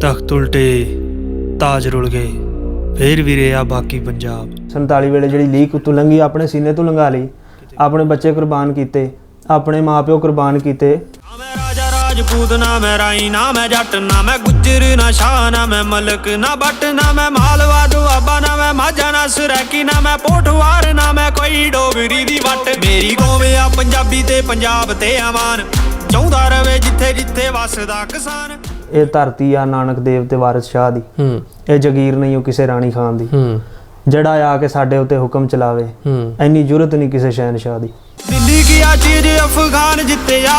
ਤਖਤ ਉਲਟੇ ਤਾਜ ਰੁਲ ਗਏ ਫੇਰ ਵੀ ਰਿਹਾ ਬਾਕੀ ਪੰਜਾਬ। 47 ਵੇਲੇ ਜਿਹੜੀ ਲੀਕ ਉੱਤੋਂ ਲੰਘੀ ਆਪਣੇ ਸੀਨੇ ਤੋਂ ਲੰਘਾ ਲਈ, ਆਪਣੇ ਬੱਚੇ ਕੁਰਬਾਨ ਕੀਤੇ, ਆਪਣੇ ਮਾਪਿਓ ਕੁਰਬਾਨ ਕੀਤੇ। ਨਾ ਮੈਂ ਰਾਜਾ ਰਾਜਪੂਤ, ਨਾ ਮੈਂ ਰਾਈ, ਨਾ ਮੈਂ ਜੱਟ, ਨਾ ਮੈਂ ਗੁੱਜਰ, ਨਾ ਸ਼ਾਹ, ਨਾ ਮੈਂ ਮਲਕ, ਨਾ ਬੱਟ, ਨਾ ਮੈਂ ਮਾਲਵਾ ਦੁਆਬਾ, ਨਾ ਮੈਂ ਮਾਝਾ, ਨਾ ਸਰੈਕੀ, ਨਾ ਮੈਂ ਪੋਠਵਾਰ, ਨਾ ਮੈਂ ਕੋਈ ਡੋਗਰੀ ਦੀ ਵੱਟ। ਮੇਰੀ ਕੌਮ ਆ ਪੰਜਾਬੀ ਤੇ ਪੰਜਾਬ ਤੇ ਅਮਾਨ, ਚਾਹੁੰਦਾ ਰਵੇ ਜਿੱਥੇ ਜਿੱਥੇ ਵਸਦਾ ਕਿਸਾਨ। ਇਹ ਧਰਤੀ ਆ ਨਾਨਕ ਦੇਵ ਤੇ ਵਾਰਿਸ ਸ਼ਾਹ ਦੀ, ਇਹ ਜਗੀਰ ਨਹੀਂ ਉਹ ਕਿਸੇ ਰਾਣੀ ਖਾਨ ਦੀ, ਜਿਹੜਾ ਆ ਕੇ ਸਾਡੇ ਉੱਤੇ ਹੁਕਮ ਚਲਾਵੇ, ਇੰਨੀ ਜ਼ਰੂਰਤ ਨਹੀਂ ਕਿਸੇ ਸ਼ਹਿਨਸ਼ਾਹ ਦੀ। ਦਿੱਲੀ ਕੀ ਆ ਚੀਜ਼ ਅਫਗਾਨ ਜਿੱਤਿਆ,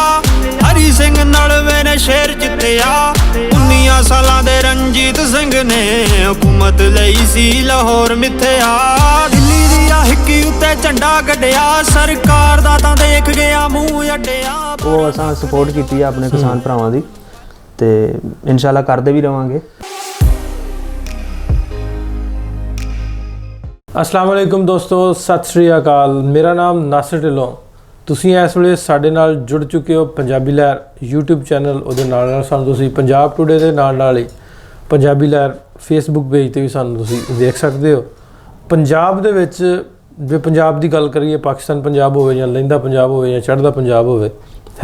ਹਰੀ ਸਿੰਘ ਨਲਵੇ ਨੇ ਸ਼ੇਰ ਜਿੱਤਿਆ, 19 ਸਾਲਾਂ ਦੇ ਰਣਜੀਤ ਸਿੰਘ ਨੇ ਹਕੂਮਤ ਲਈ ਸੀ ਲਾਹੌਰ ਮਿੱਥਿਆ। ਦਿੱਲੀ ਦੀ ਆ ਹਿੱਕੀ ਉੱਤੇ ਝੰਡਾ ਗੱਡਿਆ, ਸਰਕਾਰ ਦਾ ਤਾਂ ਦੇਖ ਗਿਆ ਮੂੰਹ ਅੱਡਿਆ। ਉਹ ਅਸਾਂ ਸਪੋਰਟ ਕੀਤੀ ਆ ਆਪਣੇ ਕਿਸਾਨ ਭਰਾਵਾਂ ਦੀ ਤੇ ਇਨਸ਼ਾਅੱਲਾ ਕਰਦੇ ਵੀ ਰਵਾਂਗੇ। अस्सलाम वालेकुम दोस्तों, सत श्री अकाल। मेरा नाम नासिर ढिल्लों। ਤੁਸੀਂ ਇਸ ਵੇਲੇ ਸਾਡੇ ਨਾਲ ਜੁੜ ਚੁੱਕੇ ਹੋ ਪੰਜਾਬੀ ਲਹਿਰ YouTube ਚੈਨਲ, ਉਹਦੇ ਨਾਲ ਨਾਲ ਸਾਨੂੰ ਤੁਸੀਂ ਪੰਜਾਬ ਟੂਡੇ ਦੇ ਨਾਲ ਹੀ ਪੰਜਾਬੀ ਲਹਿਰ Facebook ਪੇਜ ਤੇ ਵੀ ਸਾਨੂੰ ਤੁਸੀਂ ਦੇਖ ਸਕਦੇ ਹੋ। ਪੰਜਾਬ ਦੇ ਵਿੱਚ ਜੇ ਪੰਜਾਬ ਦੀ ਗੱਲ ਕਰੀਏ, ਪਾਕਿਸਤਾਨ ਪੰਜਾਬ ਹੋਵੇ ਜਾਂ ਲਹਿੰਦਾ ਪੰਜਾਬ ਹੋਵੇ ਜਾਂ ਚੜ੍ਹਦਾ ਪੰਜਾਬ ਹੋਵੇ,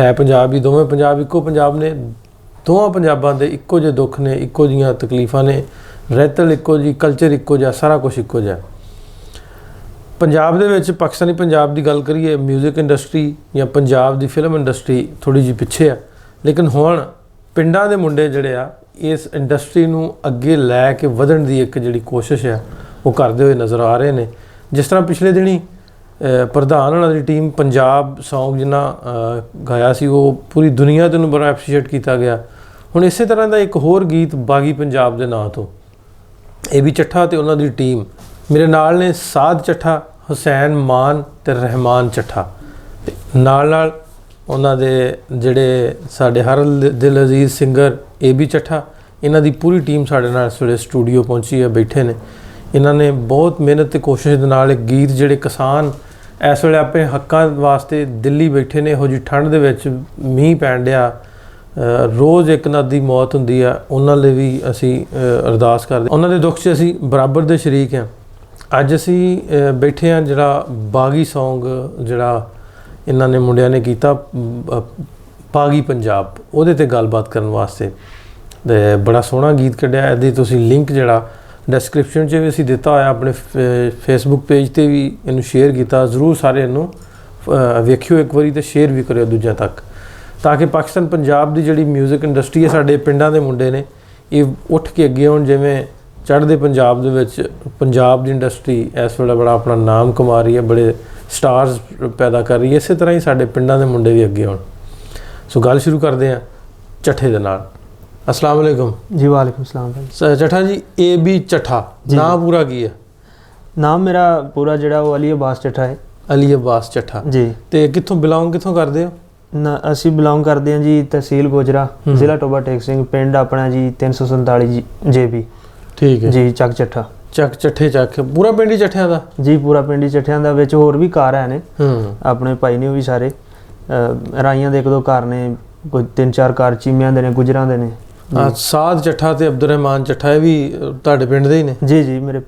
ਹੈ ਪੰਜਾਬ ਹੀ, ਦੋਵੇਂ ਪੰਜਾਬ ਇੱਕੋ ਪੰਜਾਬ ਨੇ। ਦੋਵਾਂ ਪੰਜਾਬਾਂ ਦੇ ਇੱਕੋ ਜਿਹੇ ਦੁੱਖ ਨੇ, ਇੱਕੋ ਜਿਹੀਆਂ ਤਕਲੀਫਾਂ ਨੇ, ਰਹਿਤਲ ਇੱਕੋ ਜਿਹੀ, ਕਲਚਰ ਇੱਕੋ ਜਿਹਾ, ਸਾਰਾ ਕੁਛ ਇੱਕੋ ਜਿਹਾ। ਪੰਜਾਬ ਦੇ ਵਿੱਚ ਪਾਕਿਸਤਾਨੀ ਪੰਜਾਬ ਦੀ ਗੱਲ ਕਰੀਏ, ਮਿਊਜ਼ਿਕ ਇੰਡਸਟਰੀ ਜਾਂ ਪੰਜਾਬ ਦੀ ਫਿਲਮ ਇੰਡਸਟਰੀ ਥੋੜ੍ਹੀ ਜਿਹੀ ਪਿੱਛੇ ਆ, ਲੇਕਿਨ ਹੁਣ ਪਿੰਡਾਂ ਦੇ ਮੁੰਡੇ ਜਿਹੜੇ ਆ ਇਸ ਇੰਡਸਟਰੀ ਨੂੰ ਅੱਗੇ ਲੈ ਕੇ ਵਧਣ ਦੀ ਇੱਕ ਜਿਹੜੀ ਕੋਸ਼ਿਸ਼ ਆ ਉਹ ਕਰਦੇ ਹੋਏ ਨਜ਼ਰ ਆ ਰਹੇ ਨੇ। ਜਿਸ ਤਰ੍ਹਾਂ ਪਿਛਲੇ ਦਿਨੀ ਪ੍ਰਧਾਨ ਉਹਨਾਂ ਦੀ ਟੀਮ ਪੰਜਾਬ ਸੌਂਗ ਜਿੰਨਾ ਗਾਇਆ ਸੀ, ਉਹ ਪੂਰੀ ਦੁਨੀਆ ਤੋਂ ਬੜਾ ਐਪਰੀਸ਼ੀਏਟ ਕੀਤਾ ਗਿਆ। ਹੁਣ ਇਸੇ ਤਰ੍ਹਾਂ ਦਾ ਇੱਕ ਹੋਰ ਗੀਤ ਬਾਗੀ ਪੰਜਾਬ ਦੇ ਨਾਂ ਤੋਂ ਇਹ ਵੀ ਚੱਠਾ ਤੇ ਉਹਨਾਂ ਦੀ ਟੀਮ ਮੇਰੇ ਨਾਲ ਨੇ, ਸਾਧ ਚੱਠਾ, ਹੁਸੈਨ ਮਾਨ ਤੇ ਰਹਿਮਾਨ ਚੱਠਾ, ਤੇ ਨਾਲ ਉਹਨਾਂ ਦੇ ਜਿਹੜੇ ਸਾਡੇ ਹਰ ਦਿਲ ਅਜ਼ੀਜ਼ ਸਿੰਗਰ ਇਹ ਵੀ ਚੱਠਾ। ਇਹਨਾਂ ਦੀ ਪੂਰੀ ਟੀਮ ਸਾਡੇ ਨਾਲ ਇਸ ਵੇਲੇ ਸਟੂਡੀਓ ਪਹੁੰਚੀ ਹੈ, ਬੈਠੇ ਨੇ। ਇਹਨਾਂ ਨੇ ਬਹੁਤ ਮਿਹਨਤ ਤੇ ਕੋਸ਼ਿਸ਼ ਦੇ ਨਾਲ ਇੱਕ ਗੀਤ, ਜਿਹੜੇ ਕਿਸਾਨ ਇਸ ਵੇਲੇ ਆਪਣੇ ਹੱਕਾਂ ਵਾਸਤੇ ਦਿੱਲੀ ਬੈਠੇ ਨੇ, ਇਹੋ ਜਿਹੀ ਠੰਡ ਦੇ ਵਿੱਚ ਮੀਂਹ ਪੈਣ ਡਿਆ, ਰੋਜ਼ ਇੱਕ ਨਾ ਦੀ ਮੌਤ ਹੁੰਦੀ ਆ, ਉਹਨਾਂ ਲਈ ਵੀ ਅਸੀਂ ਅਰਦਾਸ ਕਰਦੇ, ਉਹਨਾਂ ਦੇ ਦੁੱਖ 'ਚ ਅਸੀਂ ਬਰਾਬਰ ਦੇ ਸ਼ਰੀਕ ਹਾਂ। ਅੱਜ ਅਸੀਂ ਬੈਠੇ ਹਾਂ ਜਿਹੜਾ ਬਾਗੀ ਸੌਂਗ ਜਿਹੜਾ ਇਹਨਾਂ ਨੇ ਮੁੰਡਿਆਂ ਨੇ ਕੀਤਾ, ਬਾਗੀ ਪੰਜਾਬ, ਉਹਦੇ 'ਤੇ ਗੱਲਬਾਤ ਕਰਨ ਵਾਸਤੇ। ਅਤੇ ਬੜਾ ਸੋਹਣਾ ਗੀਤ ਕੱਢਿਆ। ਇਹਦੀ ਤੁਸੀਂ ਲਿੰਕ ਜਿਹੜਾ ਡਿਸਕ੍ਰਿਪਸ਼ਨ 'ਚ ਵੀ ਅਸੀਂ ਦਿੱਤਾ ਹੋਇਆ, ਆਪਣੇ ਫੇਸਬੁੱਕ ਪੇਜ 'ਤੇ ਵੀ ਇਹਨੂੰ ਸ਼ੇਅਰ ਕੀਤਾ। ਜ਼ਰੂਰ ਸਾਰੇ ਇਹਨੂੰ ਵੇਖਿਓ ਇੱਕ ਵਾਰੀ ਅਤੇ ਸ਼ੇਅਰ ਵੀ ਕਰਿਓ ਦੂਜਿਆਂ ਤੱਕ, ਤਾਂ ਕਿ ਪਾਕਿਸਤਾਨ ਪੰਜਾਬ ਦੀ ਜਿਹੜੀ ਮਿਊਜ਼ਿਕ ਇੰਡਸਟਰੀ ਹੈ, ਸਾਡੇ ਪਿੰਡਾਂ ਦੇ ਮੁੰਡੇ ਨੇ, ਇਹ ਉੱਠ ਕੇ ਅੱਗੇ ਆਉਣ। ਜਿਵੇਂ ਚੜ੍ਹਦੇ ਪੰਜਾਬ ਦੇ ਵਿੱਚ ਪੰਜਾਬ ਦੀ ਇੰਡਸਟਰੀ ਇਸ ਵੇਲੇ ਬੜਾ ਆਪਣਾ ਨਾਮ ਕਮਾ ਰਹੀ ਹੈ, ਬੜੇ ਸਟਾਰਸ ਪੈਦਾ ਕਰ ਰਹੀ ਹੈ, ਇਸੇ ਤਰ੍ਹਾਂ ਹੀ ਸਾਡੇ ਪਿੰਡਾਂ ਦੇ ਮੁੰਡੇ ਵੀ ਅੱਗੇ ਆਉਣ। ਸੋ ਗੱਲ ਸ਼ੁਰੂ ਕਰਦੇ ਹਾਂ ਚੱਠੇ ਦੇ ਨਾਲ। अस्सलाम वालेकुम जी। वालेकुम सलाम। ਚੱਠਾ ਜੀ, ए बी ਚੱਠਾ ਨਾਮ ਪੂਰਾ ਕੀ ਹੈ? ਨਾਮ ਮੇਰਾ ਪੂਰਾ ਜਿਹੜਾ ਉਹ ਅਲੀ ਅਬਾਸ ਚੱਠਾ ਹੈ। ਅਲੀ ਅਬਾਸ ਚੱਠਾ ਜੀ। ਤੇ ਕਿੱਥੋਂ ਬਿਲੋਂਗ ਕਰਦੇ ਹੋ? ਅਸੀਂ ਬਿਲੋਂਗ ਕਰਦੇ ਹਾਂ ਜੀ ਤਹਿਸੀਲ ਗੋਜਰਾ, ਜ਼ਿਲ੍ਹਾ ਟੋਬਾ ਟੇਕ ਸਿੰਘ, ਪਿੰਡ ਆਪਣਾ ਜੀ 347 JB। ਠੀਕ ਹੈ ਜੀ। ਚੱਕ ਚੱਠਾ, ਚੱਕ ਚੱਠੇ, ਚੱਕ ਪੂਰਾ ਪਿੰਡ ਹੀ ਚੱਠਿਆਂ ਦਾ ਜੀ? ਪੂਰਾ ਪਿੰਡ ਹੀ ਚੱਠਿਆਂ ਦਾ। ਵਿੱਚ ਹੋਰ ਵੀ ਘਰ ਹੈ ਨੇ, ਆਪਣੇ ਭਾਈ ਨੇ, ਉਹ ਵੀ ਸਾਰੇ ਰਾਈਆਂ ਦੇ 1-2 ਘਰ ਨੇ, ਕੋਈ 3-4 ਘਰ ਚੀਮਿਆਂ ਦੇ ਨੇ, ਗੁਜਰਾਂ ਦੇ ਨੇ। ਸਾਧ ਚੱਠਾ ਤੇ ਅਬਦੁਰਰਹਿਮਾਨ ਚੱਠਾ ਇਹ ਵੀ ਤੁਹਾਡੇ ਪਿੰਡ ਦੇ ਹੀ ਨੇ? ਜੀ ਜੀ, ਮੇਰੇ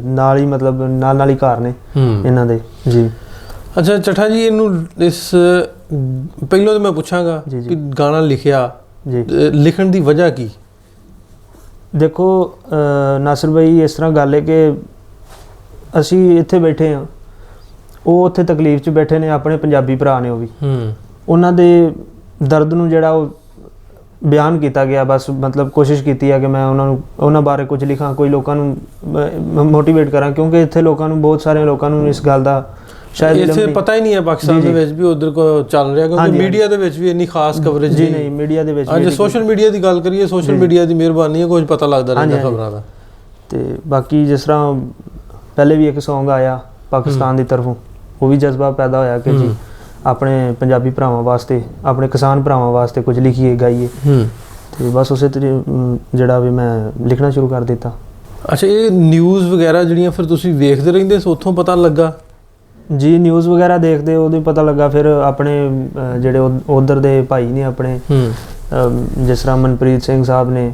ਨਾਲ ਹੀ, ਮਤਲਬ ਨਾਲ ਹੀ ਘਰ ਨੇ ਇਹਨਾਂ ਦੇ ਜੀ। ਅੱਛਾ ਚੱਠਾ ਜੀ, ਇਹਨੂੰ ਇਸ ਪਹਿਲਾਂ ਤਾਂ ਮੈਂ ਪੁੱਛਾਂਗਾ ਕਿ ਗਾਣਾ ਲਿਖਿਆ ਜੀ, ਲਿਖਣ ਦੀ ਵਜ੍ਹਾ ਕੀ? ਦੇਖੋ ਨਾਸਿਰ ਭਾਈ, ਇਸ ਤਰ੍ਹਾਂ ਗੱਲ ਹੈ ਕਿ ਅਸੀਂ ਇੱਥੇ ਬੈਠੇ ਹਾਂ, ਉਹ ਉੱਥੇ ਤਕਲੀਫ 'ਚ ਬੈਠੇ ਨੇ, ਆਪਣੇ ਪੰਜਾਬੀ ਭਰਾ ਨੇ, ਉਹ ਵੀ ਉਹਨਾਂ ਦੇ ਦਰਦ ਨੂੰ ਜਿਹੜਾ ਉਹ ਬਿਆਨ ਕੀਤਾ ਗਿਆ। ਬਸ ਮਤਲਬ ਕੋਸ਼ਿਸ਼ ਕੀਤੀ ਹੈ ਕਿ ਮੈਂ ਉਹਨਾਂ ਬਾਰੇ ਕੁਝ ਲਿਖਾਂ, ਕੋਈ ਲੋਕਾਂ ਨੂੰ ਮੋਟੀਵੇਟ ਕਰਾਂ, ਕਿਉਂਕਿ ਇੱਥੇ ਲੋਕਾਂ ਨੂੰ, ਬਹੁਤ ਸਾਰੇ ਲੋਕਾਂ ਨੂੰ ਇਸ ਗੱਲ ਦਾ ਸ਼ਾਇਦ ਇੱਥੇ ਪਤਾ ਹੀ ਨਹੀਂ ਹੈ ਪਾਕਿਸਤਾਨ ਦੇ ਵਿੱਚ ਵੀ ਉਧਰ ਕੋ ਚੱਲ ਰਿਹਾ, ਕਿਉਂਕਿ ਮੀਡੀਆ ਦੇ ਵਿੱਚ ਵੀ ਇੰਨੀ ਖਾਸ ਕਵਰੇਜ ਜੀ ਨਹੀਂ। ਮੀਡੀਆ ਦੇ ਵਿੱਚ ਅੱਜ ਸੋਸ਼ਲ ਮੀਡੀਆ ਦੀ ਗੱਲ ਕਰੀਏ, ਸੋਸ਼ਲ ਮੀਡੀਆ ਦੀ ਮਿਹਰਬਾਨੀ ਹੈ, ਕੁਝ ਪਤਾ ਲੱਗਦਾ ਰਹਿੰਦਾ ਖਬਰਾਂ ਦਾ। ਤੇ ਬਾਕੀ ਜਿਸ ਤਰ੍ਹਾਂ ਪਹਿਲੇ ਵੀ ਇੱਕ ਸੌਂਗ ਆਇਆ ਪਾਕਿਸਤਾਨ ਦੀ ਤਰਫੋਂ, ਉਹ ਵੀ ਜਜ਼ਬਾ ਪੈਦਾ ਹੋਇਆ ਕਿ ਜੀ ਆਪਣੇ ਪੰਜਾਬੀ ਭਰਾਵਾਂ ਵਾਸਤੇ, ਆਪਣੇ ਕਿਸਾਨ ਭਰਾਵਾਂ ਵਾਸਤੇ ਕੁਝ ਲਿਖੀਏ, ਗਾਈਏ। ਤੇ ਬਸ ਉਸੇ ਜਿਹੜਾ ਵੀ ਮੈਂ ਲਿਖਣਾ ਸ਼ੁਰੂ ਕਰ ਦਿੱਤਾ। ਅੱਛਾ, ਇਹ ਨਿਊਜ਼ ਵਗੈਰਾ ਜਿਹੜੀਆਂ ਫਿਰ ਤੁਸੀਂ ਵੇਖਦੇ ਰਹਿੰਦੇ ਸੋ ਉੱਥੋਂ ਪਤਾ ਲੱਗਾ? ਜੀ ਨਿਊਜ਼ ਵਗੈਰਾ ਦੇਖਦੇ ਉਹਦੇ ਪਤਾ ਲੱਗਾ। ਫਿਰ ਆਪਣੇ ਜਿਹੜੇ ਉਧਰ ਦੇ ਭਾਈ ਨੇ ਆਪਣੇ, ਜਿਸ ਤਰ੍ਹਾਂ ਮਨਪ੍ਰੀਤ ਸਿੰਘ ਸਾਹਿਬ ਨੇ,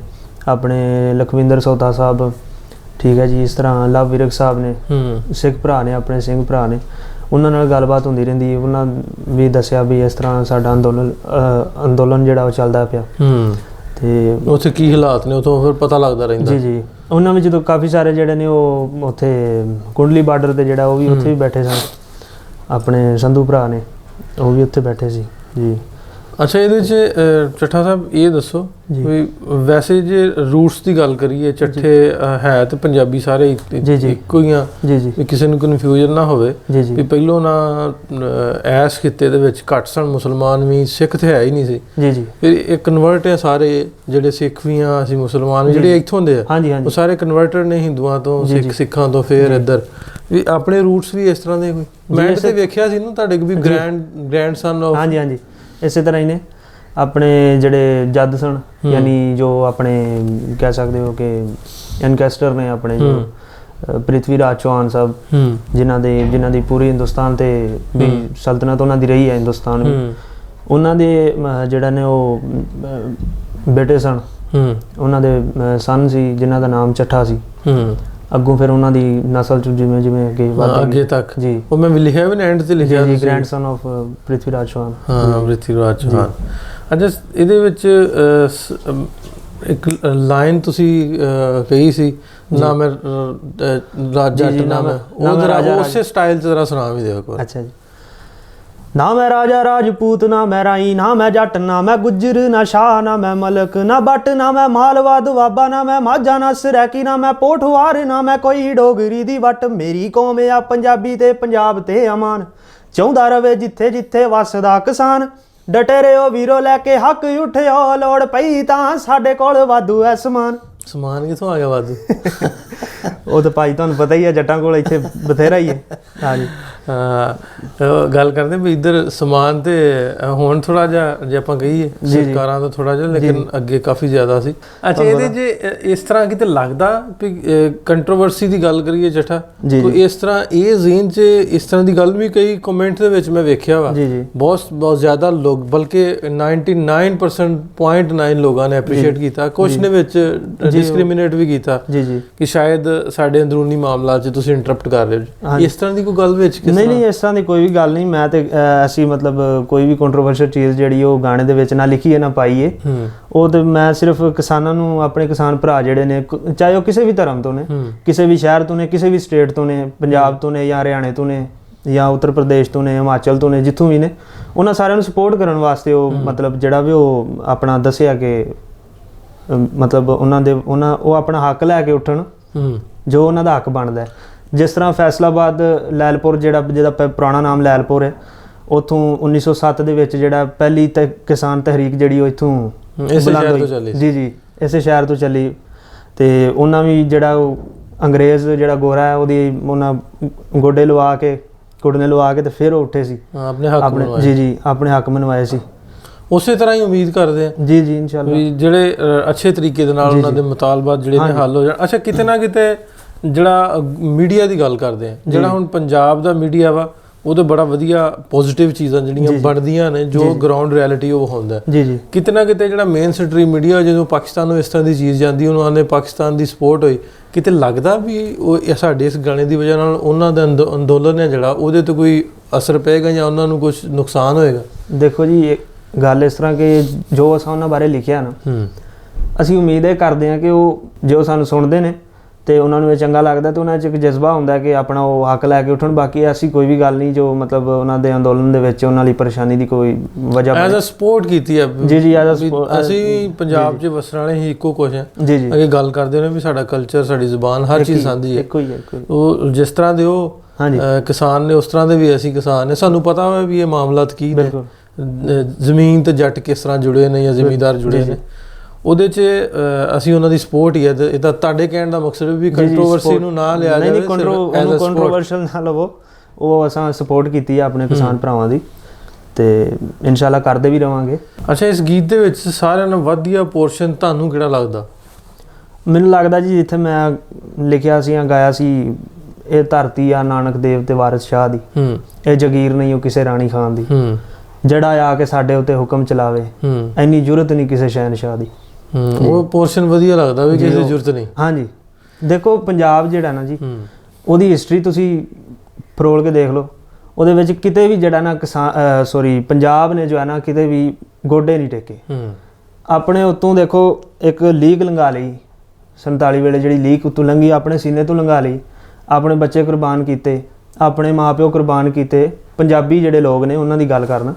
ਆਪਣੇ ਲਖਵਿੰਦਰ ਸੋਤਾ ਸਾਹਿਬ, ਠੀਕ ਹੈ ਜੀ, ਇਸ ਤਰ੍ਹਾਂ ਲਵ ਵਿਰਕ ਸਾਹਿਬ ਨੇ, ਸਿੱਖ ਭਰਾ ਨੇ, ਆਪਣੇ ਸਿੰਘ ਭਰਾ ਨੇ, ਉਹਨਾਂ ਨਾਲ ਗੱਲਬਾਤ ਹੁੰਦੀ ਰਹਿੰਦੀ ਹੈ। ਉਹਨਾਂ ਵੀ ਦੱਸਿਆ ਵੀ ਇਸ ਤਰ੍ਹਾਂ ਸਾਡਾ ਅੰਦੋਲਨ ਜਿਹੜਾ ਉਹ ਚੱਲਦਾ ਪਿਆ। ਤੇ ਉੱਥੇ ਕੀ ਹਾਲਾਤ ਨੇ, ਉਥੋਂ ਫਿਰ ਪਤਾ ਲੱਗਦਾ ਰਹਿੰਦਾ। ਜੀ ਜੀ, ਉਹਨਾਂ ਵਿੱਚ ਜਦੋਂ ਕਾਫੀ ਸਾਰੇ ਜਿਹੜੇ ਨੇ ਉਹ ਉੱਥੇ ਕੁੰਡਲੀ ਬਾਰਡਰ ਤੇ ਜਿਹੜਾ ਉਹ ਵੀ ਉੱਥੇ ਵੀ ਬੈਠੇ ਸਨ। ਆਪਣੇ ਸੰਧੂ ਭਰਾ ਨੇ, ਉਹ ਵੀ ਉੱਥੇ ਬੈਠੇ ਸੀ ਜੀ। ਅੱਛਾ, ਇਹਦੇ 'ਚ ਚੱਠਾ ਸਾਹਿਬ ਇਹ ਦੱਸੋ ਵੀ ਵੈਸੇ ਜੇ ਰੂਟਸ ਦੀ ਗੱਲ ਕਰੀਏ, ਚੱਠੇ ਹੈ ਤੇ ਪੰਜਾਬੀ ਸਾਰੇ ਇੱਕੋ ਹੀ ਆ ਜੀ ਜੀ, ਵੀ ਕਿਸੇ ਨੂੰ ਕਨਫਿਊਜ਼ਨ ਨਾ ਹੋਵੇ ਵੀ ਪਹਿਲੋਂ ਨਾ ਐਸ ਖਿੱਤੇ ਦੇ ਵਿੱਚ ਘੱਟ ਸਨ ਮੁਸਲਮਾਨ ਵੀ, ਸਿੱਖ ਤੇ ਹੈ ਹੀ ਨਹੀਂ ਸੀ ਜੀ ਜੀ। ਫਿਰ ਇਹ ਕਨਵਰਟ ਹੈ ਸਾਰੇ, ਜਿਹੜੇ ਸਿੱਖ ਵੀ ਆ, ਅਸੀਂ ਮੁਸਲਮਾਨ ਵੀ ਜਿਹੜੇ ਇੱਥੋਂ ਦੇ ਆ, ਉਹ ਸਾਰੇ ਕਨਵਰਟਡ ਨੇ ਹਿੰਦੂਆਂ ਤੋਂ, ਸਿੱਖਾਂ ਤੋਂ। ਫਿਰ ਇੱਧਰ ਵੀ ਆਪਣੇ ਰੂਟਸ ਵੀ ਇਸ ਤਰ੍ਹਾਂ ਦੇ ਕੋਈ ਮੈਂ ਤੇ ਵੇਖਿਆ ਸੀ ਨਾ ਤੁਹਾਡੇ ਵੀ ਗ੍ਰੈਂਡ ਸਨ ਆਫ। ਹਾਂਜੀ ਹਾਂਜੀ, ਇਸੇ ਤਰ੍ਹਾਂ ਹੀ ਨੇ ਆਪਣੇ ਜਿਹੜੇ ਜੱਦ ਸਨ, ਯਾਨੀ ਜੋ ਆਪਣੇ ਕਹਿ ਸਕਦੇ ਹੋ ਕਿ ਐਨਕੈਸਟਰ ਨੇ ਆਪਣੇ, ਜੋ ਪ੍ਰਿਥਵੀ ਰਾਜ ਚੌਹਾਨ ਸਾਹਿਬ, ਜਿਨ੍ਹਾਂ ਦੀ ਪੂਰੀ ਹਿੰਦੁਸਤਾਨ ਤੇ ਵੀ ਸਲਤਨਤ ਉਹਨਾਂ ਦੀ ਰਹੀ ਹੈ, ਹਿੰਦੁਸਤਾਨ ਵੀ। ਉਹਨਾਂ ਦੇ ਜਿਹੜਾ ਨੇ ਉਹ ਬੇਟੇ ਸਨ, ਉਹਨਾਂ ਦੇ ਸਨ ਸੀ ਜਿਨ੍ਹਾਂ ਦਾ ਨਾਮ ਚੱਠਾ ਸੀ। ਅੱਗੋਂ ਫਿਰ ਉਹਨਾਂ ਦੀ ਨਸਲ ਚ ਜਿਵੇਂ ਜਿਵੇਂ ਅੱਗੇ ਤੱਕ ਜੀ, ਉਹ ਮੈਂ ਲਿਖਿਆ ਵੀ ਐਂਡ ਤੇ ਲਿਖਿਆ ਜੀ, ਗ੍ਰੈਂਡਸਨ ਆਫ ਪ੍ਰਿਥਵੀ ਰਾਜ ਚੌਹਾਨ। ਹਾਂ, ਪ੍ਰਿਥਵੀ ਰਾਜ ਚੌਹਾਨ। ਅੱਛਾ, ਇਹਦੇ ਵਿੱਚ ਇੱਕ ਲਾਈਨ ਤੁਸੀਂ ਕਹੀ ਸੀ, ਨਾ ਮੈਂ ਰਾਜਾ ਨਾ ਮੈਂ, ਉਹ ਜ਼ਰਾ ਉਸੇ ਸਟਾਈਲ 'ਚ ਜ਼ਰਾ ਸੁਣਾ ਵੀ ਦਿਓ ਇੱਕ ਵਾਰ। ਅੱਛਾ ਜੀ। ਨਾ ਮੈਂ ਰਾਜਾ ਰਾਜਪੂਤ, ਨਾ ਮੈਂ ਰਾਈ, ਨਾ ਮੈਂ ਜੱਟ, ਨਾ ਮੈਂ ਗੁੱਜਰ, ਨਾ ਸ਼ਾਹ, ਨਾ ਮੈਂ ਮਲਕ, ਨਾ ਬੱਟ, ਨਾ ਮੈਂ ਮਾਲਵਾ ਦੁਆਬਾ, ਨਾ ਮੈਂ ਮਾਝਾ, ਨਾ ਸਰੈਕੀ, ਨਾ ਮੈਂ ਪੋਠਵਾਰ, ਨਾ ਮੈਂ ਕੋਈ ਡੋਗਰੀ ਦੀ ਵੱਟ। ਮੇਰੀ ਕੌਮ ਆ ਪੰਜਾਬੀ ਤੇ ਪੰਜਾਬ ਤੇ ਅਮਾਨ, ਚਾਹੁੰਦਾ ਰਵੇ ਜਿੱਥੇ ਜਿੱਥੇ ਵਸਦਾ ਕਿਸਾਨ। ਡਟੇ ਰਿਓ ਵੀਰੋ, ਲੈ ਕੇ ਹੱਕ ਉੱਠਿਓ, ਲੋੜ ਪਈ ਤਾਂ ਸਾਡੇ ਕੋਲ ਵਾਧੂ ਐ ਸਮਾਨ। ਸਮਾਨ ਕਿੱਥੋਂ ਆ ਗਿਆ ਵਾਧੂ? ਉਹ ਤਾਂ ਭਾਈ ਤੁਹਾਨੂੰ ਪਤਾ ਹੀ ਹੈ, ਜੱਟਾਂ ਕੋਲ ਇੱਥੇ ਬਥੇਰਾ ਹੀ ਹੈ। ਹਾਂਜੀ, ਗੱਲ ਕਰਦੇ ਵੀ ਇੱਧਰ ਸਮਾਨ ਤੇ ਹੁਣ ਥੋੜਾ ਜਿਹਾ ਜੇ ਆਪਾਂ ਕਹੀਏ ਸਰਕਾਰਾਂ ਦਾ ਥੋੜਾ ਜਿਹਾ, ਲੇਕਿਨ ਅੱਗੇ ਕਾਫੀ ਜ਼ਿਆਦਾ ਸੀ। ਅੱਛਾ, ਇਹਦੇ ਜੇ ਇਸ ਤਰ੍ਹਾਂ ਕਿਤੇ ਲੱਗਦਾ ਵੀ ਕੰਟਰੋਵਰਸੀ ਦੀ ਗੱਲ ਕਰੀਏ ਚੱਠਾ, ਕੋਈ ਇਸ ਤਰ੍ਹਾਂ ਇਹ ਜ਼ੇਨ 'ਚ ਇਸ ਤਰ੍ਹਾਂ ਦੀ ਗੱਲ ਵੀ ਕਈ ਕਮੈਂਟ ਦੇ ਵਿੱਚ ਮੈਂ ਵੇਖਿਆ ਵਾ, ਬਹੁਤ ਜ਼ਿਆਦਾ ਲੋਕ, ਬਲਕਿ 99.9 ਲੋਕਾਂ ਨੇ ਐਪਰੀਸ਼ੀਏਟ ਕੀਤਾ, ਕੁਛ ਨੇ ਵਿੱਚ ਡਿਸਕ੍ਰਿਮੀਨੇਟ ਵੀ ਕੀਤਾ ਕਿ ਸ਼ਾਇਦ ਸਾਡੇ ਅੰਦਰੂਨੀ ਮਾਮਲਾ 'ਚ ਤੁਸੀਂ ਇੰਟਰਪਟ ਕਰ ਰਹੇ ਹੋ। ਇਸ ਤਰ੍ਹਾਂ ਦੀ ਕੋਈ ਗੱਲ ਵਿੱਚ? ਨਹੀਂ, ਇਸ ਤਰ੍ਹਾਂ ਦੀ ਕੋਈ ਵੀ ਗੱਲ ਨਹੀਂ। ਮੈਂ ਤੇ ਐਸੀ ਮਤਲਬ ਕੋਈ ਵੀ ਕੰਟਰੋਵਰਸ਼ੀਅਲ ਚੀਜ਼ ਜਿਹੜੀ ਉਹ ਗਾਣੇ ਦੇ ਵਿੱਚ ਨਾ ਲਿਖੀਏ ਨਾ ਪਾਈਏ। ਉਹ ਤੇ ਮੈਂ ਸਿਰਫ ਕਿਸਾਨਾਂ ਨੂੰ, ਆਪਣੇ ਕਿਸਾਨ ਭਰਾ ਜਿਹੜੇ ਨੇ, ਚਾਹੇ ਉਹ ਕਿਸੇ ਵੀ ਧਰਮ ਤੋਂ ਨੇ, ਕਿਸੇ ਵੀ ਸ਼ਹਿਰ ਤੋਂ ਨੇ, ਕਿਸੇ ਵੀ ਸਟੇਟ ਤੋਂ ਨੇ, ਪੰਜਾਬ ਤੋਂ ਨੇ ਜਾਂ ਹਰਿਆਣੇ ਤੋਂ ਨੇ ਜਾਂ ਉੱਤਰ ਪ੍ਰਦੇਸ਼ ਤੋਂ ਨੇ, ਹਿਮਾਚਲ ਤੋਂ ਨੇ, ਜਿੱਥੋਂ ਵੀ ਨੇ, ਉਹਨਾਂ ਸਾਰਿਆਂ ਨੂੰ ਸਪੋਰਟ ਕਰਨ ਵਾਸਤੇ ਉਹ ਮਤਲਬ ਜਿਹੜਾ ਵੀ ਉਹ ਆਪਣਾ ਦੱਸਿਆ ਕਿ ਮਤਲਬ ਉਹ ਆਪਣਾ ਹੱਕ ਲੈ ਕੇ ਉੱਠਣ ਜੋ ਉਹਨਾਂ ਦਾ ਹੱਕ ਬਣਦਾ। ਜਿਸ ਤਰ੍ਹਾਂ ਫੈਸਲਾਬਾਦ ਲੈਲਪੁਰ, ਜਿਹਦਾ ਪੁਰਾਣਾ ਨਾਮ ਲੈਲਪੁਰ ਹੈ, ਉੱਥੋਂ 1907 ਦੇ ਵਿੱਚ ਜਿਹੜਾ ਪਹਿਲੀ ਕਿਸਾਨ ਤਹਿਰੀਕ ਜਿਹੜੀ ਉਹ ਇੱਥੋਂ ਜੀ ਜੀ ਇਸੇ ਸ਼ਹਿਰ ਤੋਂ ਚੱਲੀ। ਤੇ ਉਹਨਾਂ ਵੀ ਜਿਹੜਾ ਉਹ ਅੰਗਰੇਜ਼ ਜਿਹੜਾ ਗੋਰਾ ਹੈ ਉਹਦੀ ਉਹਨਾਂ ਗੋਡੇ ਲਵਾ ਕੇ, ਘੁਟਨੇ ਲਵਾ ਕੇ ਤੇ ਫਿਰ ਉਹ ਉੱਠੇ ਸੀ, ਆਪਣੇ ਹੱਕ ਮਨਵਾਏ ਸੀ। ਉਸੇ ਤਰ੍ਹਾਂ ਹੀ ਉਮੀਦ ਕਰਦੇ ਆ ਜੀ ਜੀ ਇਨਸ਼ਾਅੱਲਾ ਵੀ ਜਿਹੜੇ ਅੱਛੇ ਤਰੀਕੇ ਦੇ ਨਾਲ ਉਹਨਾਂ ਦੇ ਮੁਤਾਲਬਾਤ ਜਿਹੜੇ ਨੇ ਹੱਲ ਹੋ ਜਾਣ। ਅੱਛਾ, ਕਿਤੇ ਨਾ ਕਿਤੇ ਜਿਹੜਾ ਮੀਡੀਆ ਦੀ ਗੱਲ ਕਰਦੇ ਆ, ਜਿਹੜਾ ਹੁਣ ਪੰਜਾਬ ਦਾ ਮੀਡੀਆ ਵਾ, ਉਹ ਤਾਂ ਬੜਾ ਵਧੀਆ ਪੋਜ਼ਿਟਿਵ ਚੀਜ਼ਾਂ ਜਿਹੜੀਆਂ ਬਣਦੀਆਂ ਨੇ, ਜੋ ਗਰਾਊਂਡ ਰਿਐਲਿਟੀ ਉਹ ਹੁੰਦਾ ਜੀ। ਕਿਤੇ ਨਾ ਕਿਤੇ ਜਿਹੜਾ ਮੇਨ ਸਟਰੀਮ ਮੀਡੀਆ, ਜਦੋਂ ਪਾਕਿਸਤਾਨ ਨੂੰ ਇਸ ਤਰ੍ਹਾਂ ਦੀ ਚੀਜ਼ ਜਾਂਦੀ, ਉਹਨਾਂ ਨੇ ਪਾਕਿਸਤਾਨ ਦੀ ਸਪੋਰਟ ਹੋਈ, ਕਿਤੇ ਲੱਗਦਾ ਵੀ ਉਹ ਸਾਡੇ ਇਸ ਗਾਣੇ ਦੀ ਵਜ੍ਹਾ ਨਾਲ ਉਹਨਾਂ ਦਾ ਅੰਦੋਲਨ ਹੈ ਜਿਹੜਾ, ਉਹਦੇ 'ਤੇ ਕੋਈ ਅਸਰ ਪਏਗਾ ਜਾਂ ਉਹਨਾਂ ਨੂੰ ਕੁਝ ਨੁਕਸਾਨ ਹੋਏਗਾ? ਦੇਖੋ ਜੀ, ਗੱਲ ਇਸ ਤਰ੍ਹਾਂ ਕਿ ਜੋ ਅਸਾਂ ਉਹਨਾਂ ਬਾਰੇ ਲਿਖਿਆ ਨਾ, ਅਸੀਂ ਉਮੀਦ ਇਹ ਕਰਦੇ ਹਾਂ ਕਿ ਉਹ ਜੋ ਸਾਨੂੰ ਸੁਣਦੇ ਨੇ ਤੇ ਉਹਨਾਂ ਨੂੰ ਇਹ ਚੰਗਾ ਲੱਗਦਾ ਤੇ ਉਹਨਾਂ 'ਚ ਇੱਕ ਜਜ਼ਬਾ ਹੁੰਦਾ ਕਿ ਆਪਣਾ ਉਹ ਹੱਕ ਲੈ ਕੇ ਉੱਠਣ। ਬਾਕੀ ਐਸੀ ਕੋਈ ਵੀ ਗੱਲ ਨਹੀਂ ਜੋ ਮਤਲਬ ਉਹਨਾਂ ਦੇ ਅੰਦੋਲਨ ਦੇ ਵਿੱਚ ਉਹਨਾਂ ਲਈ ਪਰੇਸ਼ਾਨੀ ਦੀ ਕੋਈ ਵਜ੍ਹਾ ਐਜ਼ ਅ ਸਪੋਰਟ ਕੀਤੀ ਹੈ ਜੀ ਐਜ਼ ਅ ਅਸੀਂ ਪੰਜਾਬ 'ਚ ਵਸਣ ਵਾਲੇ ਹੀ ਇੱਕੋ ਕੁਛ ਹੈ ਜੀ। ਅੱਗੇ ਗੱਲ ਕਰਦੇ ਨੇ ਵੀ ਸਾਡਾ ਕਲਚਰ, ਸਾਡੀ ਜ਼ੁਬਾਨ, ਹਰ ਚੀਜ਼ ਸਾਂਝੀ ਹੈ, ਇੱਕੋ ਹੀ ਹੈ। ਉਹ ਜਿਸ ਤਰ੍ਹਾਂ ਦੇ ਉਹ ਕਿਸਾਨ ਨੇ, ਉਸ ਤਰ੍ਹਾਂ ਦੇ ਵੀ ਅਸੀਂ ਕਿਸਾਨ ਨੇ। ਸਾਨੂੰ ਪਤਾ ਹੋਵੇ ਵੀ ਇਹ ਮਾਮਲਾਤ ਕੀ ਨੇ, ਜ਼ਮੀਨ ਤੇ ਜੱਟ ਕਿਸ ਤਰ੍ਹਾਂ ਜੁੜੇ ਨੇ ਜਾਂ ਜ਼ਿਮੀਂਦਾਰ ਜੁੜੇ ਨੇ, ਉਹਦੇ 'ਚ ਅਸੀਂ ਉਹਨਾਂ ਦੀ ਸਪੋਰਟ ਹੀ ਹੈ। ਇਹ ਤਾਂ ਤੁਹਾਡੇ ਕਹਿਣ ਦਾ ਮਕਸਦ ਵੀ ਕੰਟਰੋਵਰਸੀ ਨੂੰ ਨਾ ਲਿਆ ਜਾਵੇ, ਉਹਨੂੰ ਕੰਟਰੋਵਰਸ਼ਲ ਨਾ ਲਵੋ। ਉਹ ਅਸਾਂ ਸਪੋਰਟ ਕੀਤੀ ਹੈ ਆਪਣੇ ਕਿਸਾਨ ਭਰਾਵਾਂ ਦੀ ਤੇ ਇਨਸ਼ਾਅੱਲਾ ਕਰਦੇ ਵੀ ਰਵਾਂਗੇ। ਅੱਛਾ, ਇਸ ਗੀਤ ਦੇ ਵਿੱਚ ਸਾਰਿਆਂ ਨਾਲੋਂ ਵਧੀਆ ਪੋਰਸ਼ਨ ਤੁਹਾਨੂੰ ਕਿਹੜਾ ਲੱਗਦਾ? ਮੈਨੂੰ ਲੱਗਦਾ ਜੀ ਜਿੱਥੇ ਮੈਂ ਲਿਖਿਆ ਸੀ ਜਾਂ ਗਾਇਆ ਸੀ, ਇਹ ਧਰਤੀ ਆ ਨਾਨਕ ਦੇਵ ਤੇ ਵਾਰਿਸ ਸ਼ਾਹ ਦੀ, ਇਹ ਜਗੀਰ ਨਹੀਂ ਉਹ ਕਿਸੇ ਰਾਣੀ ਖਾਨ ਦੀ, ਜਿਹੜਾ ਆ ਕੇ ਸਾਡੇ ਉੱਤੇ ਹੁਕਮ ਚਲਾਵੇ, ਇੰਨੀ ਜ਼ਰੂਰਤ ਨਹੀਂ ਕਿਸੇ ਸ਼ਹਿਨਸ਼ਾਹ ਦੀ। ਉਹ ਪੋਰਸ਼ਨ ਵਧੀਆ ਲੱਗਦਾ ਵੀ ਕਿਸੇ ਦੀ ਜ਼ਰੂਰਤ ਨਹੀਂ। ਹਾਂਜੀ ਦੇਖੋ ਪੰਜਾਬ ਜਿਹੜਾ ਨਾ ਜੀ ਉਹਦੀ ਹਿਸਟਰੀ ਤੁਸੀਂ ਫਰੋਲ ਕੇ ਦੇਖ ਲਓ, ਉਹਦੇ ਵਿੱਚ ਕਿਤੇ ਵੀ ਜਿਹੜਾ ਨਾ ਪੰਜਾਬ ਨੇ ਜੋ ਹੈ ਨਾ ਕਿਤੇ ਵੀ ਗੋਡੇ ਨਹੀਂ ਟੇਕੇ। ਆਪਣੇ ਉੱਤੋਂ ਦੇਖੋ ਇੱਕ ਲੀਕ ਲੰਘਾ ਲਈ 47 ਵੇਲੇ, ਜਿਹੜੀ ਲੀਕ ਉੱਤੋਂ ਲੰਘੀ ਆਪਣੇ ਸੀਨੇ ਤੋਂ ਲੰਘਾ ਲਈ, ਆਪਣੇ ਬੱਚੇ ਕੁਰਬਾਨ ਕੀਤੇ, ਆਪਣੇ ਮਾਪਿਓ ਕੁਰਬਾਨ ਕੀਤੇ। ਪੰਜਾਬੀ ਜਿਹੜੇ ਲੋਕ ਨੇ ਉਹਨਾਂ ਦੀ ਗੱਲ ਕਰਨਾ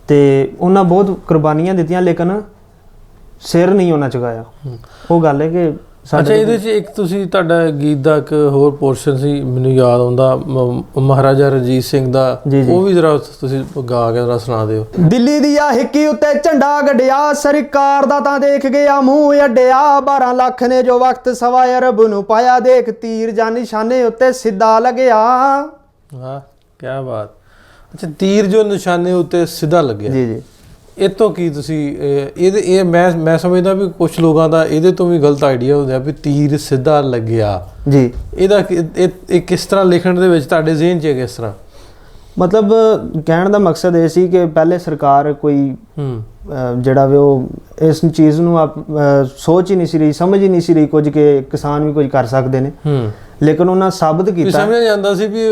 ਤੇ ਉਹਨਾਂ ਬਹੁਤ ਕੁਰਬਾਨੀਆਂ ਦਿੱਤੀਆਂ ਲੇਕਿਨ ਸਿਰ ਨਹੀਂ ਉਹਨਾਂ ਚੁਕਾਇਆ। ਉਹ ਗੱਲ ਹੈ ਕਿ ਅੱਛਾ ਇਹਦੇ ਵਿੱਚ ਇੱਕ ਤੁਸੀਂ ਤੁਹਾਡਾ ਗੀਤ ਦਾ ਇੱਕ ਹੋਰ ਪੋਰਸ਼ਨ ਸੀ ਮੈਨੂੰ ਯਾਦ ਆਉਂਦਾ ਮਹਾਰਾਜਾ ਰਣਜੀਤ ਸਿੰਘ ਦਾ, ਉਹ ਵੀ ਜਰਾ ਤੁਸੀਂ ਗਾ ਕੇ ਜਰਾ ਸੁਣਾ ਦਿਓ। ਦਿੱਲੀ ਦੀ ਆ ਹਿੱਕੀ ਉੱਤੇ ਝੰਡਾ ਗੱਡਿਆ, ਸਰਕਾਰ ਦਾ ਤਾਂ ਦੇਖ ਗਿਆ ਮੂੰਹ ਅੱਡਿਆ, 12 ਲੱਖ ਨੇ ਜੋ ਵਕਤ ਸਵਾ ਅਰਬ ਨੂੰ ਪਾਇਆ, ਦੇਖ ਤੀਰ ਜਾਂ ਨਿਸ਼ਾਨੇ ਉੱਤੇ ਸਿੱਧਾ ਲੱਗਿਆ। ਹਾਂ ਕੀ ਬਾਤ। ਅੱਛਾ ਤੀਰ ਜੋ ਨਿਸ਼ਾਨੇ ਉੱਤੇ ਸਿੱਧਾ ਲੱਗਿਆ, ਜੀ ਇਹ ਤੋਂ ਕੀ ਤੁਸੀਂ ਇਹ ਮੈਂ ਸਮਝਦਾ ਵੀ ਕੁਝ ਲੋਕਾਂ ਦਾ ਇਹਦੇ ਤੋਂ ਵੀ ਗਲਤ ਆਈਡੀਆ ਹੁੰਦਾ ਵੀ ਤੀਰ ਸਿੱਧਾ ਲੱਗਿਆ ਜੀ। ਇਹਦਾ ਇਹ ਕਿਸ ਤਰ੍ਹਾਂ ਲਿਖਣ ਦੇ ਵਿੱਚ ਤੁਹਾਡੇ ਜ਼ਿਹਨ 'ਚ ਕਿਸ ਤਰ੍ਹਾਂ ਮਤਲਬ ਕਹਿਣ ਦਾ ਮਕਸਦ ਇਹ ਸੀ ਕਿ ਪਹਿਲੇ ਸਰਕਾਰ ਕੋਈ ਜਿਹੜਾ ਵੀ ਉਹ ਇਸ ਚੀਜ਼ ਨੂੰ ਸੋਚ ਹੀ ਨਹੀਂ ਸੀ ਰਹੀ, ਸਮਝ ਹੀ ਨਹੀਂ ਸੀ ਰਹੀ ਕੁਝ ਕਿ ਕਿਸਾਨ ਵੀ ਕੁਝ ਕਰ ਸਕਦੇ ਨੇ, ਲੇਕਿਨ ਉਹਨਾਂ ਸਾਬਤ ਕੀਤਾ। ਸਮਝਿਆ ਜਾਂਦਾ ਸੀ ਵੀ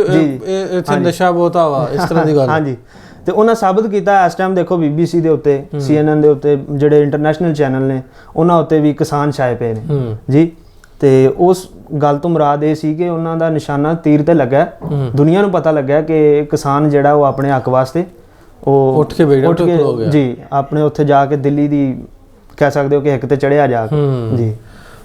ਇੱਥੇ ਨਸ਼ਾ ਬਹੁਤ ਵਾ ਇਸ ਤਰ੍ਹਾਂ ਦੀ ਗੱਲ। ਹਾਂਜੀ ਤੇ ਉਹਨਾਂ ਸਾਬਤ ਕੀਤਾ। ਇਸ ਟਾਈਮ ਦੇਖੋ BBC ਦੇ ਉੱਤੇ, CNN ਦੇ ਉੱਤੇ, ਜਿਹੜੇ ਇੰਟਰਨੈਸ਼ਨਲ ਚੈਨਲ ਨੇ ਉਹਨਾਂ ਉੱਤੇ ਵੀ ਕਿਸਾਨ ਛਾਏ ਪਏ ਨੇ ਜੀ। ਤੇ ਉਸ ਗੱਲ ਤੋਂ ਮੁਰਾਦ ਇਹ ਸੀ ਕਿ ਉਹਨਾਂ ਦਾ ਨਿਸ਼ਾਨਾ ਤੀਰ ਤੇ ਲੱਗਾ। ਦੁਨੀਆ ਨੂੰ ਪਤਾ ਲੱਗਾ ਕਿ ਕਿਸਾਨ ਜਿਹੜਾ ਉਹ ਆਪਣੇ ਹੱਕ ਵਾਸਤੇ ਉਹ ਉੱਠ ਕੇ ਜੀ ਆਪਣੇ ਉੱਥੇ ਜਾ ਕੇ ਦਿੱਲੀ ਦੀ ਕਹਿ ਸਕਦੇ ਹੋ ਕਿ ਹਿੱਕ ਤੇ ਚੜਿਆ ਜਾ ਕੇ ਜੀ।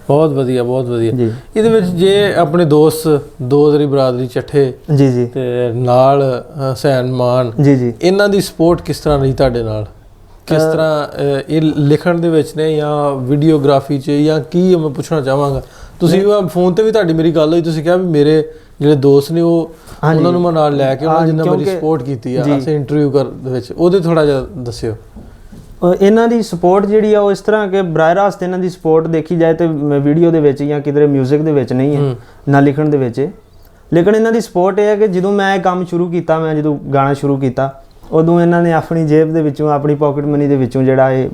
ਬਹੁਤ ਵਧੀਆ ਬਹੁਤ ਵਧੀਆ। ਇਹਦੇ ਵਿੱਚ ਜੇ ਆਪਣੇ ਦੋਸਤ ਦੋਦਰੀ ਬਰਾਦਰੀ ਚੱਠੇ ਜੀ ਤੇ ਨਾਲ ਹੁਸੈਨ ਮਾਨ ਜੀ ਇਹਨਾਂ ਦੀ ਸਪੋਰਟ ਕਿਸ ਤਰ੍ਹਾਂ ਰਹੀ ਤੁਹਾਡੇ ਨਾਲ? ਕਿਸ ਤਰ੍ਹਾਂ ਇਹ ਲਿਖਣ ਦੇ ਵਿੱਚ ਨੇ ਜਾਂ ਵੀਡੀਓਗ੍ਰਾਫੀ 'ਚ ਜਾਂ ਕੀ ਮੈਂ ਪੁੱਛਣਾ ਚਾਹਾਂਗਾ। ਤੁਸੀਂ ਫੋਨ ਤੇ ਵੀ ਤੁਹਾਡੀ ਮੇਰੀ ਗੱਲ ਹੋਈ, ਤੁਸੀਂ ਕਿਹਾ ਵੀ ਮੇਰੇ ਜਿਹੜੇ ਦੋਸਤ ਨੇ ਉਹ ਉਹਨਾਂ ਨੂੰ ਮੈਂ ਨਾਲ ਲੈ ਕੇ ਉਹਨਾਂ ਜਿੰਨਾ ਮੇਰੀ ਸਪੋਰਟ ਕੀਤੀ ਆ ਅਸੀਂ ਇੰਟਰਵਿਊ ਕਰ ਦੇ ਵਿੱਚ, ਉਹਦੇ ਥੋੜਾ ਜਿਹਾ ਦੱਸਿਓ। ਇਹਨਾਂ ਦੀ ਸਪੋਰਟ ਜਿਹੜੀ ਆ ਉਹ ਇਸ ਤਰ੍ਹਾਂ ਕਿ ਬਰਾਹ ਰਾਸਤ ਇਹਨਾਂ ਦੀ ਸਪੋਰਟ ਦੇਖੀ ਜਾਏ ਤੇ ਵੀਡੀਓ ਦੇ ਵਿੱਚ ਜਾਂ ਕਿਧਰੇ ਮਿਊਜ਼ਿਕ ਦੇ ਵਿੱਚ ਨਹੀਂ ਹੈ, ਨਾ ਲਿਖਣ ਦੇ ਵਿੱਚ। ਲੇਕਿਨ ਇਹਨਾਂ ਦੀ ਸਪੋਰਟ ਇਹ ਹੈ ਕਿ ਜਦੋਂ ਮੈਂ ਇਹ ਕੰਮ ਸ਼ੁਰੂ ਕੀਤਾ, ਮੈਂ ਜਦੋਂ ਗਾਣਾ ਸ਼ੁਰੂ ਕੀਤਾ ਉਦੋਂ ਇਹਨਾਂ ਨੇ ਆਪਣੀ ਜੇਬ ਦੇ ਵਿੱਚੋਂ, ਆਪਣੀ ਪਾਕਟ ਮਨੀ ਦੇ ਵਿੱਚੋਂ ਜਿਹੜਾ ਇਹ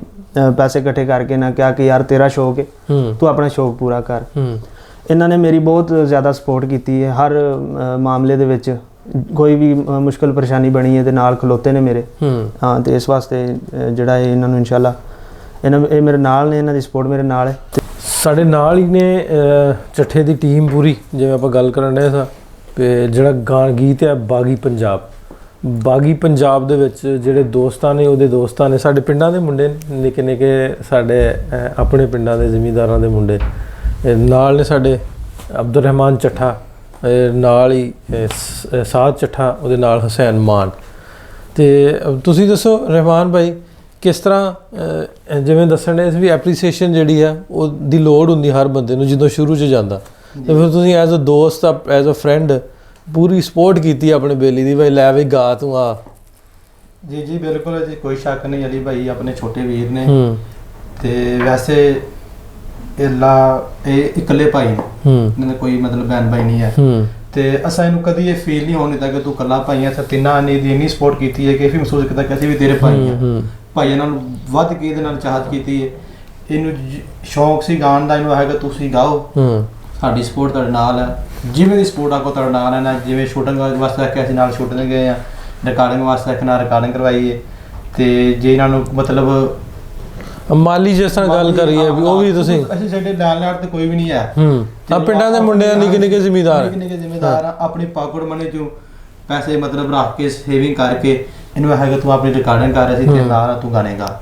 ਪੈਸੇ ਇਕੱਠੇ ਕਰਕੇ ਨਾ ਕਿਹਾ ਕਿ ਯਾਰ ਤੇਰਾ ਸ਼ੌਕ ਹੈ, ਤੂੰ ਆਪਣਾ ਸ਼ੌਕ ਪੂਰਾ ਕਰ। ਇਹਨਾਂ ਨੇ ਮੇਰੀ ਬਹੁਤ ਜ਼ਿਆਦਾ ਸਪੋਰਟ ਕੀਤੀ ਹੈ ਹਰ ਮਾਮਲੇ ਦੇ ਵਿੱਚ। ਕੋਈ ਵੀ ਮੁਸ਼ਕਲ ਪਰੇਸ਼ਾਨੀ ਬਣੀ ਹੈ ਤੇ ਨਾਲ ਖਲੋਤੇ ਨੇ ਮੇਰੇ। ਹਾਂ ਤੇ ਇਸ ਵਾਸਤੇ ਜਿਹੜਾ ਇਹਨਾਂ ਨੂੰ ਇਨਸ਼ਾਅੱਲਾ ਇਹ ਮੇਰੇ ਨਾਲ ਨੇ, ਇਹਨਾਂ ਦੀ ਸਪੋਰਟ ਮੇਰੇ ਨਾਲ ਹੈ। ਸਾਡੇ ਨਾਲ ਹੀ ਨੇ ਚੱਠੇ ਦੀ ਟੀਮ ਪੂਰੀ, ਜਿਵੇਂ ਆਪਾਂ ਗੱਲ ਕਰਨ ਡਏ ਸਾਂ ਤੇ ਜਿਹੜਾ ਗੀਤ ਹੈ ਬਾਗੀ ਪੰਜਾਬ। ਬਾਗੀ ਪੰਜਾਬ ਦੇ ਵਿੱਚ ਜਿਹੜੇ ਦੋਸਤਾਂ ਨੇ ਉਹਦੇ ਦੋਸਤਾਂ ਨੇ, ਸਾਡੇ ਪਿੰਡਾਂ ਦੇ ਮੁੰਡੇ ਨਿੱਕੇ ਨਿੱਕੇ, ਸਾਡੇ ਆਪਣੇ ਪਿੰਡਾਂ ਦੇ ਜ਼ਿਮੀਂਦਾਰਾਂ ਦੇ ਮੁੰਡੇ ਨਾਲ ਨੇ, ਸਾਡੇ ਅਬਦੁਰ ਰਹਿਮਾਨ ਚੱਠਾ ਨਾਲ ਹੀ ਸਾਦ ਚੱਠਾ, ਉਹਦੇ ਨਾਲ ਹੁਸੈਨ ਮਾਨ। ਤੇ ਤੁਸੀਂ ਦੱਸੋ ਰਹਿਮਾਨ ਭਾਈ ਕਿਸ ਤਰ੍ਹਾਂ ਜਿਵੇਂ ਦੱਸਣ ਦੇ ਵੀ ਐਪਰੀਸੀਏਸ਼ਨ ਜਿਹੜੀ ਆ ਉਹਦੀ ਲੋੜ ਹੁੰਦੀ ਹਰ ਬੰਦੇ ਨੂੰ ਜਦੋਂ ਸ਼ੁਰੂ 'ਚ ਜਾਂਦਾ, ਤੇ ਫਿਰ ਤੁਸੀਂ ਐਜ਼ ਅ ਦੋਸਤ ਐਜ਼ ਅ ਫਰੈਂਡ ਪੂਰੀ ਸਪੋਰਟ ਕੀਤੀ ਆਪਣੇ ਬੇਲੀ ਦੀ, ਭਾਈ ਲੈ ਵੀ ਗਾ ਤੂੰ ਆ। ਜੀ ਜੀ ਬਿਲਕੁਲ ਜੀ, ਕੋਈ ਸ਼ੱਕ ਨਹੀਂ। ਅਲੀ ਭਾਈ ਆਪਣੇ ਛੋਟੇ ਵੀਰ ਨੇ ਤੇ ਵੈਸੇ ਇਹ ਇਕੱਲੇ ਭਾਈ ਨੇ, ਇਹਨਾਂ ਦਾ ਕੋਈ ਮਤਲਬ ਭੈਣ ਭਾਈ ਨਹੀਂ ਹੈ। ਤੇ ਅਸਾਂ ਇਹਨੂੰ ਕਦੀ ਇਹ ਫੀਲ ਨਹੀਂ ਹੋਣ ਦਿੱਤਾ ਕਿ ਤੂੰ ਇਕੱਲਾ ਭਾਈ ਹੈ। ਤਿੰਨਾਂ ਨੇ ਦੀ ਇੰਨੀ ਸਪੋਰਟ ਕੀਤੀ ਹੈ ਕਿ ਇਹ ਵੀ ਮਹਿਸੂਸ ਕੀਤਾ ਕਿ ਅਸੀਂ ਵੀ ਤੇਰੇ ਭਾਈ ਹਾਂ। ਭਾਈਆਂ ਨਾਲ ਵੱਧ ਕੇ ਇਹਦੇ ਨਾਲ ਚਾਹਤ ਕੀਤੀ ਹੈ। ਇਹਨੂੰ ਸ਼ੌਂਕ ਸੀ ਗਾਣ ਦਾ, ਇਹਨੂੰ ਹੈਗਾ ਤੁਸੀਂ ਗਾਓ, ਸਾਡੀ ਸਪੋਰਟ ਤੁਹਾਡੇ ਨਾਲ ਹੈ। ਜਿਵੇਂ ਦੀ ਸਪੋਰਟ ਆਕੋ ਤੁਹਾਡੇ ਨਾਲ ਹੈ ਨਾ। ਜਿਵੇਂ ਸ਼ੂਟਿੰਗ ਵਾਸਤੇ ਰੱਖਿਆ ਅਸੀਂ ਨਾਲ ਸ਼ੂਟਿੰਗ ਗਏ ਆ, ਰਿਕਾਰਡਿੰਗ ਵਾਸਤੇ ਰੱਖਣਾ ਰਿਕਾਰਡਿੰਗ ਕਰਵਾਈ ਹੈ। ਤੇ ਜੇ ਇਹਨਾਂ ਨੂੰ ਮਤਲਬ ਮਾਲੀ ਜਿਸ ਤਰ੍ਹਾਂ ਗੱਲ ਕਰੀ ਹੈ ਵੀ ਉਹ ਵੀ ਤੁਸੀਂ ਅਸੀਂ ਸਾਡੇ ਨਾਲ ਤੇ ਕੋਈ ਵੀ ਨਹੀਂ ਹੈ। ਆ ਪਿੰਡਾਂ ਦੇ ਮੁੰਡੇ ਨਿੱਕੇ ਨਿੱਕੇ ਜ਼ਿਮੀਂਦਾਰ ਆ, ਆਪਣੀ ਪਾਕਟ ਮਨੀ ਚੋਂ ਪੈਸੇ ਮਤਲਬ ਰੱਖ ਕੇ ਸੇਵਿੰਗ ਕਰਕੇ ਇਹਨੂੰ ਹੈਗਾ ਤੂੰ ਆਪਣੀ ਰਿਕਾਰਡਿੰਗ ਕਰ ਰਿਹਾ ਸੀ ਤੇ ਨਾਲ ਤੂੰ ਗਾਣੇ ਗਾ।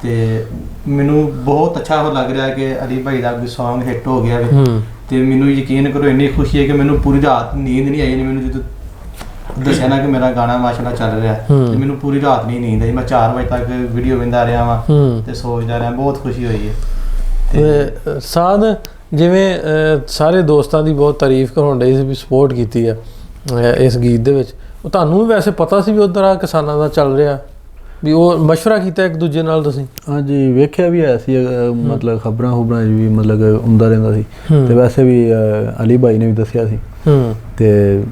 ਤੇ ਮੈਨੂੰ ਬਹੁਤ ਅੱਛਾ ਲੱਗ ਰਿਹਾ ਕਿ ਅਲੀ ਭਾਈ ਦਾ ਵੀ ਸੌਂਗ ਹਿੱਟ ਹੋ ਗਿਆ ਤੇ ਮੈਨੂੰ ਯਕੀਨ ਕਰੋ ਇੰਨੀ ਖੁਸ਼ੀ ਹੈ ਕਿ ਮੈਨੂੰ ਪੂਰੀ ਰਾਤ ਨੀਂਦ ਨਹੀਂ ਆਈ। ਮੈਨੂੰ ਜਦੋਂ ਦੱਸਿਆ ਨਾ ਕਿ ਮੇਰਾ ਗਾਣਾ ਮਾਸ਼ਾਅੱਲਾ ਚੱਲ ਰਿਹਾ ਤੇ ਮੈਨੂੰ ਪੂਰੀ ਰਾਤ ਨਹੀਂ ਨੀਂਦ ਆਈ। ਮੈਂ 4 ਵਜੇ ਤੱਕ ਵੀਡੀਓ ਵੇਖਦਾ ਰਿਹਾ ਵਾਂ ਤੇ ਸੋਚਦਾ ਰਿਹਾ, ਬਹੁਤ ਖੁਸ਼ੀ ਹੋਈ ਹੈ। ਤੇ ਸਾਧ ਜਿਵੇਂ ਸਾਰੇ ਦੋਸਤਾਂ ਦੀ ਬਹੁਤ ਤਾਰੀਫ ਕਰਾਉਣ ਡਏ ਸੀ ਵੀ ਸਪੋਰਟ ਕੀਤੀ ਆ ਇਸ ਗੀਤ ਦੇ ਵਿੱਚ, ਉਹ ਤੁਹਾਨੂੰ ਵੀ ਵੈਸੇ ਪਤਾ ਸੀ ਵੀ ਉੱਧਰ ਆ ਕਿਸਾਨਾਂ ਦਾ ਚੱਲ ਰਿਹਾ ਵੀ ਉਹ ਮਸ਼ਵਰਾ ਕੀਤਾ ਇੱਕ ਦੂਜੇ ਨਾਲ ਤੁਸੀਂ? ਹਾਂਜੀ ਵੇਖਿਆ ਵੀ ਹੈ ਸੀ, ਮਤਲਬ ਖਬਰਾਂ ਖੁਬਰਾਂ ਵੀ ਮਤਲਬ ਹੁੰਦਾ ਰਹਿੰਦਾ ਸੀ ਤੇ ਵੈਸੇ ਵੀ ਅਲੀ ਭਾਈ ਨੇ ਵੀ ਦੱਸਿਆ ਸੀ ਤੇ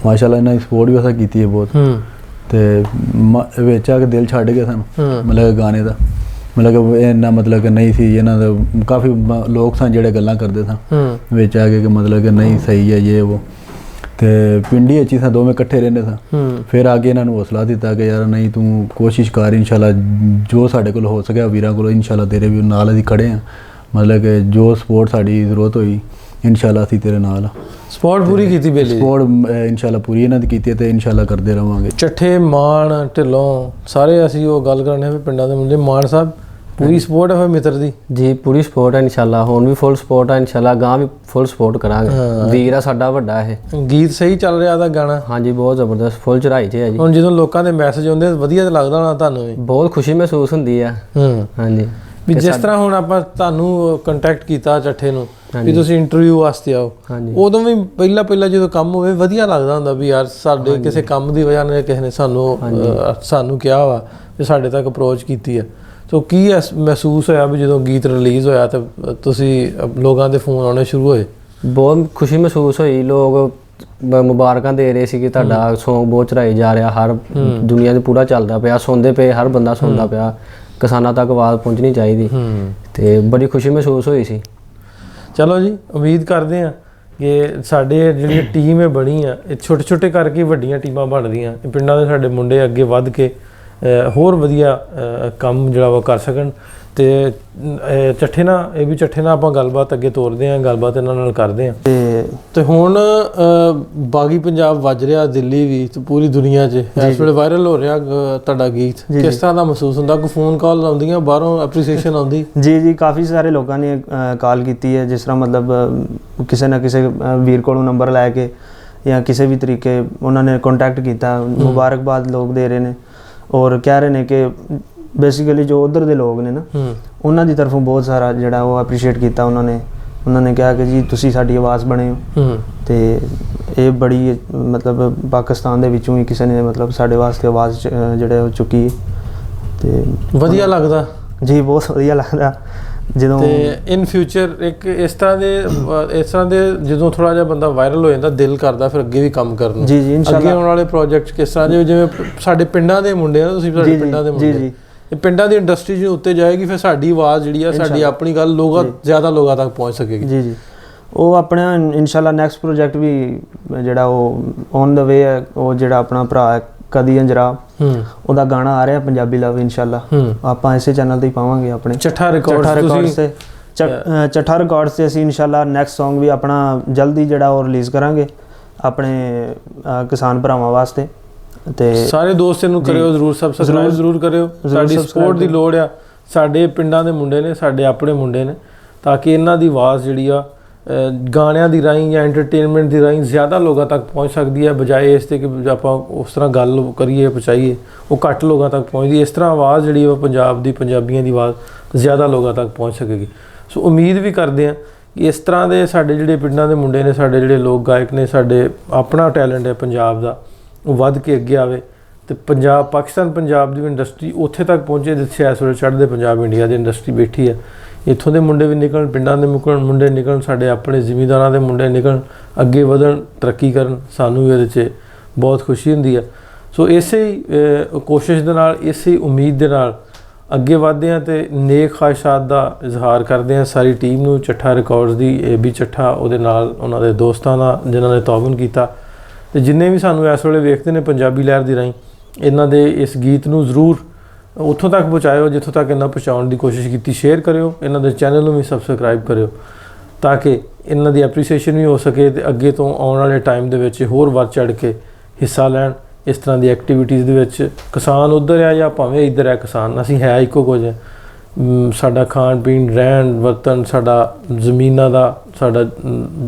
ਮਾਸ਼ਾਅੱਲਾ ਇਹਨਾਂ ਦੀ ਸਪੋਰਟ ਵੀ ਅਸਾਂ ਕੀਤੀ ਹੈ ਬਹੁਤ। ਤੇ ਵਿੱਚ ਆ ਕੇ ਦਿਲ ਛੱਡ ਗਿਆ ਸਾਨੂੰ ਮਤਲਬ ਗਾਣੇ ਦਾ। ਮਤਲਬ ਇੰਨਾ ਮਤਲਬ ਕਿ ਨਹੀਂ ਸੀ ਇਹਨਾਂ ਦਾ ਕਾਫੀ ਲੋਕ ਸਨ ਜਿਹੜੇ ਗੱਲਾਂ ਕਰਦੇ ਸਨ ਵਿੱਚ ਆ ਕੇ ਕਿ ਮਤਲਬ ਕਿ ਨਹੀਂ ਸਹੀ ਹੈ ਇਹ ਉਹ ਤੇ ਪਿੰਡੀ ਵਿੱਚ ਹੀ ਸਾਂ ਦੋਵੇਂ ਇਕੱਠੇ ਰਹਿੰਦੇ ਸਾਂ ਫਿਰ ਆ ਕੇ ਇਹਨਾਂ ਨੂੰ ਹੌਸਲਾ ਦਿੱਤਾ ਕਿ ਯਾਰ ਨਹੀਂ ਤੂੰ ਕੋਸ਼ਿਸ਼ ਕਰ ਇਨਸ਼ਾਅੱਲਾ ਜੋ ਸਾਡੇ ਕੋਲ ਹੋ ਸਕਿਆ ਵੀਰਾਂ ਕੋਲ ਇਨਸ਼ਾਅੱਲਾ ਤੇਰੇ ਵੀ ਨਾਲ ਅਸੀਂ ਖੜੇ ਹਾਂ ਮਤਲਬ ਕਿ ਜੋ ਸਪੋਰਟ ਸਾਡੀ ਜ਼ਰੂਰਤ ਹੋਈ ਇਨਸ਼ਾਅੱਲਾ ਅਸੀਂ ਤੇਰੇ ਨਾਲ ਸਪੋਰਟ ਪੂਰੀ ਕੀਤੀ ਬੇਲੀ ਸਪੋਰਟ ਇਨਸ਼ਾਅੱਲਾ ਪੂਰੀ ਇਹਨਾਂ ਦੀ ਕੀਤੀ ਤੇ ਇਨਸ਼ਾਅੱਲਾ ਕਰਦੇ ਰਵਾਂਗੇ ਚੱਠੇ ਮਾਨ ਢਿੱਲੋਂ ਸਾਰੇ ਅਸੀਂ ਉਹ ਗੱਲ ਕਰਨੇ ਵੀ ਪਿੰਡਾਂ ਦੇ ਮੁੰਡੇ ਮਾਨ ਸਾਹਿਬ ਪੂਰੀ ਸਪੋਰਟ ਹੈ ਫਿਰ ਮਿੱਤਰ ਦੀ ਜੀ ਪੂਰੀ ਸਪੋਰਟ ਹੈ ਇਨਸ਼ਾਅੱਲਾ ਹੁਣ ਵੀ ਫੁੱਲ ਸਪੋਰਟ ਹੈ ਇਨਸ਼ਾਅੱਲਾ ਗਾਂ ਵੀ ਫੁੱਲ ਸਪੋਰਟ ਕਰਾਂਗੇ ਵੀਰ ਆ ਸਾਡਾ ਵੱਡਾ ਇਹ ਗੀਤ ਸਹੀ ਚੱਲ ਰਿਹਾ ਦਾ ਗਾਣਾ ਹਾਂਜੀ ਬਹੁਤ ਜ਼ਬਰਦਸਤ ਫੁੱਲ ਚੜਾਈ 'ਚ ਹੈ ਜੀ ਹੁਣ ਜਦੋਂ ਲੋਕਾਂ ਦੇ ਮੈਸੇਜ ਆਉਂਦੇ ਵਧੀਆ ਤਾਂ ਲੱਗਦਾ ਹੋਣਾ ਤੁਹਾਨੂੰ ਵੀ ਬਹੁਤ ਖੁਸ਼ੀ ਮਹਿਸੂਸ ਹੁੰਦੀ ਆ ਹਾਂਜੀ ਵੀ ਜਿਸ ਤਰ੍ਹਾਂ ਹੁਣ ਆਪਾਂ ਤੁਹਾਨੂੰ ਕੰਟੈਕਟ ਕੀਤਾ ਚੱਠੇ ਨੂੰ ਵੀ ਤੁਸੀਂ ਇੰਟਰਵਿਊ ਵਾਸਤੇ ਆਓ ਉਦੋਂ ਵੀ ਪਹਿਲਾਂ ਜਦੋਂ ਕੰਮ ਹੋਵੇ ਵਧੀਆ ਲੱਗਦਾ ਹੁੰਦਾ ਵੀ ਯਾਰ ਸਾਡੇ ਕਿਸੇ ਕੰਮ ਦੀ ਵਜ੍ਹਾ ਨਾਲ ਕਿਸੇ ਨੇ ਸਾਨੂੰ ਕਿਹਾ ਵਾ ਵੀ ਸਾਡੇ ਤੱਕ ਅਪਰੋਚ ਕੀਤੀ ਆ ਸੋ ਕੀ ਮਹਿਸੂਸ ਹੋਇਆ ਵੀ ਜਦੋਂ ਗੀਤ ਰਿਲੀਜ਼ ਹੋਇਆ ਤੇ ਤੁਸੀਂ ਲੋਕਾਂ ਦੇ ਫੋਨ ਆਉਣੇ ਸ਼ੁਰੂ ਹੋਏ ਬਹੁਤ ਖੁਸ਼ੀ ਮਹਿਸੂਸ ਹੋਈ ਲੋਕ ਮੁਬਾਰਕਾਂ ਦੇ ਰਹੇ ਸੀ ਕਿ ਤੁਹਾਡਾ Song ਬਹੁਤ ਚੜਾਈ ਜਾ ਰਿਹਾ ਹਰ ਦੁਨੀਆ 'ਚ ਪੂਰਾ ਚੱਲਦਾ ਪਿਆ ਸੁਣਦੇ ਪਏ ਹਰ ਬੰਦਾ ਸੁਣਦਾ ਪਿਆ ਕਿਸਾਨਾਂ ਤੱਕ ਆਵਾਜ਼ ਪਹੁੰਚਣੀ ਚਾਹੀਦੀ ਤੇ ਬੜੀ ਖੁਸ਼ੀ ਮਹਿਸੂਸ ਹੋਈ ਸੀ ਚਲੋ ਜੀ ਉਮੀਦ ਕਰਦੇ ਹਾਂ ਕਿ ਸਾਡੇ ਜਿਹੜੀ ਟੀਮ ਹੈ ਬਣੀ ਆ ਇਹ ਛੋਟੇ ਛੋਟੇ ਕਰਕੇ ਵੱਡੀਆਂ ਟੀਮਾਂ ਬਣਦੀਆਂ ਇਹ ਪਿੰਡਾਂ ਦੇ ਸਾਡੇ ਮੁੰਡੇ ਅੱਗੇ ਵੱਧ ਕੇ ਹੋਰ ਵਧੀਆ ਕੰਮ ਜਿਹੜਾ ਵਾ ਕਰ ਸਕਣ ਤੇ ਚੱਠੇ ਨਾਲ ਇਹ ਵੀ ਚੱਠੇ ਨਾਲ ਆਪਾਂ ਗੱਲਬਾਤ ਅੱਗੇ ਤੋਰਦੇ ਹਾਂ ਗੱਲਬਾਤ ਇਹਨਾਂ ਨਾਲ ਕਰਦੇ ਹਾਂ ਤੇ ਹੁਣ ਬਾਗੀ ਪੰਜਾਬ ਵੱਜ ਰਿਹਾ ਦਿੱਲੀ ਵੀ ਤੇ ਪੂਰੀ ਦੁਨੀਆ 'ਚ ਇਸ ਵੇਲੇ ਵਾਇਰਲ ਹੋ ਰਿਹਾ ਤੁਹਾਡਾ ਗੀਤ ਕਿਸ ਤਰ੍ਹਾਂ ਦਾ ਮਹਿਸੂਸ ਹੁੰਦਾ ਕੋਈ ਫੋਨ ਕਾਲ ਆਉਂਦੀਆਂ ਬਾਹਰੋਂ ਐਪਰੀਸੀਏਸ਼ਨ ਆਉਂਦੀ ਜੀ ਕਾਫੀ ਸਾਰੇ ਲੋਕਾਂ ਨੇ ਕਾਲ ਕੀਤੀ ਹੈ ਜਿਸ ਤਰ੍ਹਾਂ ਮਤਲਬ ਕਿਸੇ ਨਾ ਕਿਸੇ ਵੀਰ ਕੋਲੋਂ ਨੰਬਰ ਲੈ ਕੇ ਜਾਂ ਕਿਸੇ ਵੀ ਤਰੀਕੇ ਉਹਨਾਂ ਨੇ ਕੰਟੈਕਟ ਕੀਤਾ ਮੁਬਾਰਕਬਾਦ ਲੋਕ ਦੇ ਰਹੇ ਨੇ ਔਰ ਕਹਿ ਰਹੇ ਨੇ ਕਿ ਬੇਸਿਕਲੀ ਜੋ ਉਧਰ ਦੇ ਲੋਕ ਨੇ ਨਾ ਉਹਨਾਂ ਦੀ ਤਰਫੋਂ ਬਹੁਤ ਸਾਰਾ ਜਿਹੜਾ ਉਹ ਐਪਰੀਸ਼ੀਏਟ ਕੀਤਾ ਉਹਨਾਂ ਨੇ ਕਿਹਾ ਕਿ ਜੀ ਤੁਸੀਂ ਸਾਡੀ ਆਵਾਜ਼ ਬਣੇ ਹੋ ਤੇ ਇਹ ਬੜੀ ਮਤਲਬ ਪਾਕਿਸਤਾਨ ਦੇ ਵਿੱਚੋਂ ਹੀ ਕਿਸੇ ਨੇ ਮਤਲਬ ਸਾਡੇ ਵਾਸਤੇ ਆਵਾਜ਼ ਜਿਹੜੇ ਉਹ ਚੁੱਕੀ ਤੇ ਵਧੀਆ ਲੱਗਦਾ ਜੀ ਬਹੁਤ ਵਧੀਆ ਲੱਗਦਾ ਜਦੋਂ ਤੇ ਇਨ ਫਿਊਚਰ ਇੱਕ ਇਸ ਤਰ੍ਹਾਂ ਦੇ ਜਦੋਂ ਥੋੜਾ ਜਿਹਾ ਬੰਦਾ ਵਾਇਰਲ ਹੋ ਜਾਂਦਾ ਦਿਲ ਕਰਦਾ ਫਿਰ ਅੱਗੇ ਵੀ ਕੰਮ ਕਰਨ ਨੂੰ ਜੀ ਇਨਸ਼ਾਅੱਲਾ ਅੱਗੇ ਆਉਣ ਵਾਲੇ ਪ੍ਰੋਜੈਕਟ ਕਿਸ ਤਰ੍ਹਾਂ ਜਿਵੇਂ ਸਾਡੇ ਪਿੰਡਾਂ ਦੇ ਮੁੰਡੇ ਆ ਤੁਸੀਂ ਸਾਡੇ ਪਿੰਡਾਂ ਦੇ ਮੁੰਡੇ ਇਹ ਪਿੰਡਾਂ ਦੀ ਇੰਡਸਟਰੀ ਜੇ ਉੱਤੇ ਜਾਏਗੀ ਫਿਰ ਸਾਡੀ ਆਵਾਜ਼ ਜਿਹੜੀ ਆ ਸਾਡੀ ਆਪਣੀ ਗੱਲ ਜ਼ਿਆਦਾ ਲੋਕਾਂ ਤੱਕ ਪਹੁੰਚ ਸਕੇਗੀ ਜੀ ਉਹ ਆਪਣਾ ਇਨਸ਼ਾਅੱਲਾ ਨੈਕਸਟ ਪ੍ਰੋਜੈਕਟ ਵੀ ਜਿਹੜਾ ਉਹ ਔਨ ਦਾ ਵੇ ਹੈ ਉਹ ਜਿਹੜਾ ਆਪਣਾ ਭਰਾ ਹੈ ਕਦੀ ਅੰਜਰਾ ਉਹਦਾ ਗਾਣਾ ਆ ਰਿਹਾ ਪੰਜਾਬੀ ਲਵ ਇਨਸ਼ਾਅੱਲਾ ਆਪਾਂ ਇਸੇ ਚੈਨਲ ਤੇ ਹੀ ਪਾਵਾਂਗੇ ਆਪਣੇ ਚੱਠਾ ਰਿਕਾਰਡਸ ਤੇ ਚੱਠਾ ਰਿਕਾਰਡਸ ਤੇ ਅਸੀਂ ਇਨਸ਼ਾਅੱਲਾ ਨੈਕਸਟ Song ਵੀ ਆਪਣਾ ਜਲਦੀ ਜਿਹੜਾ ਉਹ ਰਿਲੀਜ਼ ਕਰਾਂਗੇ ਆਪਣੇ ਕਿਸਾਨ ਭਰਾਵਾਂ ਵਾਸਤੇ ਤੇ ਸਾਰੇ ਦੋਸਤਾਂ ਨੂੰ ਕਰਿਓ ਜ਼ਰੂਰ ਸਬਸਕ੍ਰਾਈਬ ਜ਼ਰੂਰ ਕਰਿਓ ਸਾਡੀ ਸਪੋਰਟ ਦੀ ਲੋੜ ਆ ਸਾਡੇ ਪਿੰਡਾਂ ਦੇ ਮੁੰਡੇ ਨੇ ਸਾਡੇ ਆਪਣੇ ਮੁੰਡੇ ਨੇ ਤਾਂ ਕਿ ਇਹਨਾਂ ਦੀ ਆਵਾਜ਼ ਜਿਹੜੀ ਆ ਗਾਣਿਆਂ ਦੀ ਰਾਹੀਂ ਜਾਂ ਐਂਟਰਟੇਨਮੈਂਟ ਦੀ ਰਾਹੀਂ ਜ਼ਿਆਦਾ ਲੋਕਾਂ ਤੱਕ ਪਹੁੰਚ ਸਕਦੀ ਹੈ ਬਜਾਏ ਇਸ ਤੇ ਕਿ ਆਪਾਂ ਉਸ ਤਰ੍ਹਾਂ ਗੱਲ ਕਰੀਏ ਪਹੁੰਚਾਈਏ ਉਹ ਘੱਟ ਲੋਕਾਂ ਤੱਕ ਪਹੁੰਚਦੀ ਇਸ ਤਰ੍ਹਾਂ ਆਵਾਜ਼ ਜਿਹੜੀ ਉਹ ਪੰਜਾਬ ਦੀ ਪੰਜਾਬੀਆਂ ਦੀ ਆਵਾਜ਼ ਜ਼ਿਆਦਾ ਲੋਕਾਂ ਤੱਕ ਪਹੁੰਚ ਸਕੇਗੀ ਸੋ ਉਮੀਦ ਵੀ ਕਰਦੇ ਹਾਂ ਕਿ ਇਸ ਤਰ੍ਹਾਂ ਦੇ ਸਾਡੇ ਜਿਹੜੇ ਪਿੰਡਾਂ ਦੇ ਮੁੰਡੇ ਨੇ ਸਾਡੇ ਜਿਹੜੇ ਲੋਕ ਗਾਇਕ ਨੇ ਸਾਡੇ ਆਪਣਾ ਟੈਲੈਂਟ ਹੈ ਪੰਜਾਬ ਦਾ ਉਹ ਵੱਧ ਕੇ ਅੱਗੇ ਆਵੇ ਤੇ ਪਾਕਿਸਤਾਨ ਪੰਜਾਬ ਦੀ ਇੰਡਸਟਰੀ ਉੱਥੇ ਤੱਕ ਪਹੁੰਚੇ ਜਿੱਥੇ ਇਸ ਵੇਲੇ ਚੜ੍ਹਦੇ ਪੰਜਾਬ ਇੰਡੀਆ ਦੀ ਇੰਡਸਟਰੀ ਬੈਠੀ ਹੈ ਇੱਥੋਂ ਦੇ ਮੁੰਡੇ ਵੀ ਨਿਕਲਣ ਪਿੰਡਾਂ ਦੇ ਮੁੰਡੇ ਨਿਕਲਣ ਸਾਡੇ ਆਪਣੇ ਜ਼ਿਮੀਂਦਾਰਾਂ ਦੇ ਮੁੰਡੇ ਨਿਕਲਣ ਅੱਗੇ ਵਧਣ ਤਰੱਕੀ ਕਰਨ ਸਾਨੂੰ ਵੀ ਇਹਦੇ 'ਚ ਬਹੁਤ ਖੁਸ਼ੀ ਹੁੰਦੀ ਹੈ ਸੋ ਇਸੇ ਹੀ ਕੋਸ਼ਿਸ਼ ਦੇ ਨਾਲ ਇਸੇ ਉਮੀਦ ਦੇ ਨਾਲ ਅੱਗੇ ਵਧਦੇ ਹਾਂ ਤੇ ਨੇਕ ਖਾਹਿਸ਼ਾਤ ਦਾ ਇਜ਼ਹਾਰ ਕਰਦੇ ਹਾਂ ਸਾਰੀ ਟੀਮ ਨੂੰ ਚੱਠਾ ਰਿਕਾਰਡਸ ਦੀ ਇਹ ਵੀ ਚੱਠਾ ਉਹਦੇ ਨਾਲ ਉਹਨਾਂ ਦੇ ਦੋਸਤਾਂ ਦਾ ਜਿਨ੍ਹਾਂ ਨੇ ਤਾਉਨ ਕੀਤਾ ਤੇ ਜਿੰਨੇ ਵੀ ਸਾਨੂੰ ਇਸ ਵੇਲੇ ਵੇਖਦੇ ਨੇ ਪੰਜਾਬੀ ਲਹਿਰ ਦੀ ਰਾਹੀਂ ਇਹਨਾਂ ਦੇ ਇਸ ਗੀਤ ਨੂੰ ਜ਼ਰੂਰ ਉੱਥੋਂ ਤੱਕ ਪਹੁੰਚਾਇਓ ਜਿੱਥੋਂ ਤੱਕ ਇਹਨਾਂ ਪਹੁੰਚਾਉਣ ਦੀ ਕੋਸ਼ਿਸ਼ ਕੀਤੀ ਸ਼ੇਅਰ ਕਰਿਓ ਇਹਨਾਂ ਦੇ ਚੈਨਲ ਨੂੰ ਵੀ ਸਬਸਕ੍ਰਾਈਬ ਕਰਿਓ ਤਾਂ ਕਿ ਇਹਨਾਂ ਦੀ ਐਪਰੀਸੀਏਸ਼ਨ ਵੀ ਹੋ ਸਕੇ ਤੇ ਅੱਗੇ ਤੋਂ ਆਉਣ ਵਾਲੇ ਟਾਈਮ ਦੇ ਵਿੱਚ ਹੋਰ ਵੱਧ ਚੜ੍ਹ ਕੇ ਹਿੱਸਾ ਲੈਣ ਇਸ ਤਰ੍ਹਾਂ ਦੀ ਐਕਟੀਵਿਟੀਜ਼ ਦੇ ਵਿੱਚ ਕਿਸਾਨ ਉੱਧਰ ਆ ਜਾਂ ਭਾਵੇਂ ਇੱਧਰ ਹੈ ਕਿਸਾਨ ਅਸੀਂ ਹੈ ਇੱਕੋ ਕੁਝ ਸਾਡਾ ਖਾਣ ਪੀਣ ਰਹਿਣ ਵਰਤਨ ਸਾਡਾ ਜ਼ਮੀਨਾਂ ਦਾ ਸਾਡਾ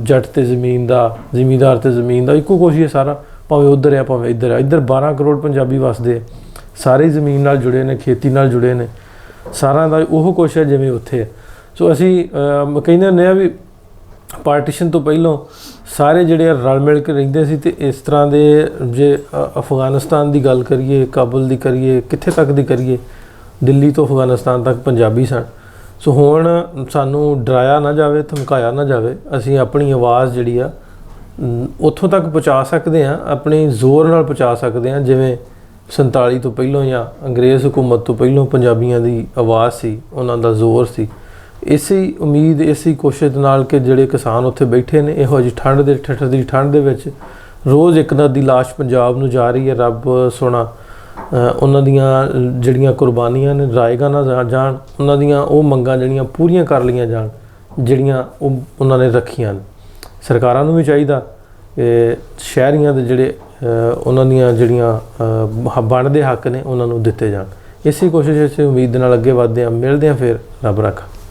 ਜੱਟ ਤੇ ਜ਼ਮੀਨ ਦਾ ਜ਼ਿਮੀਂਦਾਰ ਤੇ ਜ਼ਮੀਨ ਦਾ ਇੱਕੋ ਕੁਝ ਹੀ ਹੈ ਸਾਰਾ ਭਾਵੇਂ ਉੱਧਰ ਹੈ ਭਾਵੇਂ ਇੱਧਰ ਹੈ ਇੱਧਰ 12 ਕਰੋੜ ਪੰਜਾਬੀ ਵਸਦੇ ਸਾਰੇ ਜ਼ਮੀਨ ਨਾਲ ਜੁੜੇ ਨੇ ਖੇਤੀ ਨਾਲ ਜੁੜੇ ਨੇ ਸਾਰਿਆਂ ਦਾ ਉਹ ਕੁਛ ਹੈ ਜਿਵੇਂ ਉੱਥੇ ਹੈ ਸੋ ਅਸੀਂ ਕਹਿੰਦੇ ਹੁੰਦੇ ਆ ਵੀ ਪਾਰਟੀਸ਼ਨ ਤੋਂ ਪਹਿਲਾਂ ਸਾਰੇ ਜਿਹੜੇ ਰਲ ਮਿਲ ਕੇ ਰਹਿੰਦੇ ਸੀ ਤੇ ਇਸ ਤਰ੍ਹਾਂ ਦੇ ਜੇ ਅਫਗਾਨਿਸਤਾਨ ਦੀ ਗੱਲ ਕਰੀਏ ਕਾਬਲ ਦੀ ਕਰੀਏ ਕਿੱਥੇ ਤੱਕ ਦੀ ਕਰੀਏ ਦਿੱਲੀ ਤੋਂ ਅਫਗਾਨਿਸਤਾਨ ਤੱਕ ਪੰਜਾਬੀ ਸਨ ਸੋ ਹੁਣ ਸਾਨੂੰ ਡਰਾਇਆ ਨਾ ਜਾਵੇ ਧਮਕਾਇਆ ਨਾ ਜਾਵੇ ਅਸੀਂ ਆਪਣੀ ਆਵਾਜ਼ ਜਿਹੜੀ ਆ ਉੱਥੋਂ ਤੱਕ ਪਹੁੰਚਾ ਸਕਦੇ ਹਾਂ ਆਪਣੇ ਜ਼ੋਰ ਨਾਲ ਪਹੁੰਚਾ ਸਕਦੇ ਹਾਂ ਜਿਵੇਂ 47 ਤੋਂ ਪਹਿਲਾਂ ਜਾਂ ਅੰਗਰੇਜ਼ ਹਕੂਮਤ ਤੋਂ ਪਹਿਲਾਂ ਪੰਜਾਬੀਆਂ ਦੀ ਆਵਾਜ਼ ਸੀ, ਉਹਨਾਂ ਦਾ ਜ਼ੋਰ ਸੀ। ਇਸੇ ਉਮੀਦ, ਇਸੇ ਕੋਸ਼ਿਸ਼ ਨਾਲ ਕਿ ਜਿਹੜੇ ਕਿਸਾਨ ਉੱਥੇ ਬੈਠੇ ਨੇ ਇਹੋ ਜਿਹੀ ਠੰਡ ਦੇ ਠੱਠਰ ਦੀ ਠੰਡ ਦੇ ਵਿੱਚ ਰੋਜ਼ ਇੱਕ ਦੀ ਲਾਸ਼ ਪੰਜਾਬ ਨੂੰ ਜਾ ਰਹੀ ਹੈ। ਰੱਬ ਸੋਹਣਾ ਉਹਨਾਂ ਦੀਆਂ ਜਿਹੜੀਆਂ ਕੁਰਬਾਨੀਆਂ ਨੇ ਰਾਏਗਾ ਨਾ ਜਾਣ, ਉਹਨਾਂ ਦੀਆਂ ਉਹ ਮੰਗਾਂ ਜਿਹੜੀਆਂ ਪੂਰੀਆਂ ਕਰ ਲਈਆਂ ਜਾਣ ਜਿਹੜੀਆਂ ਉਹ ਉਹਨਾਂ ਨੇ ਰੱਖੀਆਂ ਨੇ। ਸਰਕਾਰਾਂ ਨੂੰ ਵੀ ਚਾਹੀਦਾ ਸ਼ਹਿਰੀਆਂ ਦੇ ਜਿਹੜੇ ਉਹਨਾਂ ਦੀਆਂ ਜਿਹੜੀਆਂ ਬਣਦੇ ਹੱਕ ਨੇ ਉਹਨਾਂ ਨੂੰ ਦਿੱਤੇ ਜਾਣ। ਇਸੇ ਕੋਸ਼ਿਸ਼, ਇਸੇ ਉਮੀਦ ਦੇ ਨਾਲ ਅੱਗੇ ਵਧਦੇ ਹਾਂ। ਮਿਲਦੇ ਹਾਂ ਫਿਰ, ਰੱਬ ਰੱਖਾ।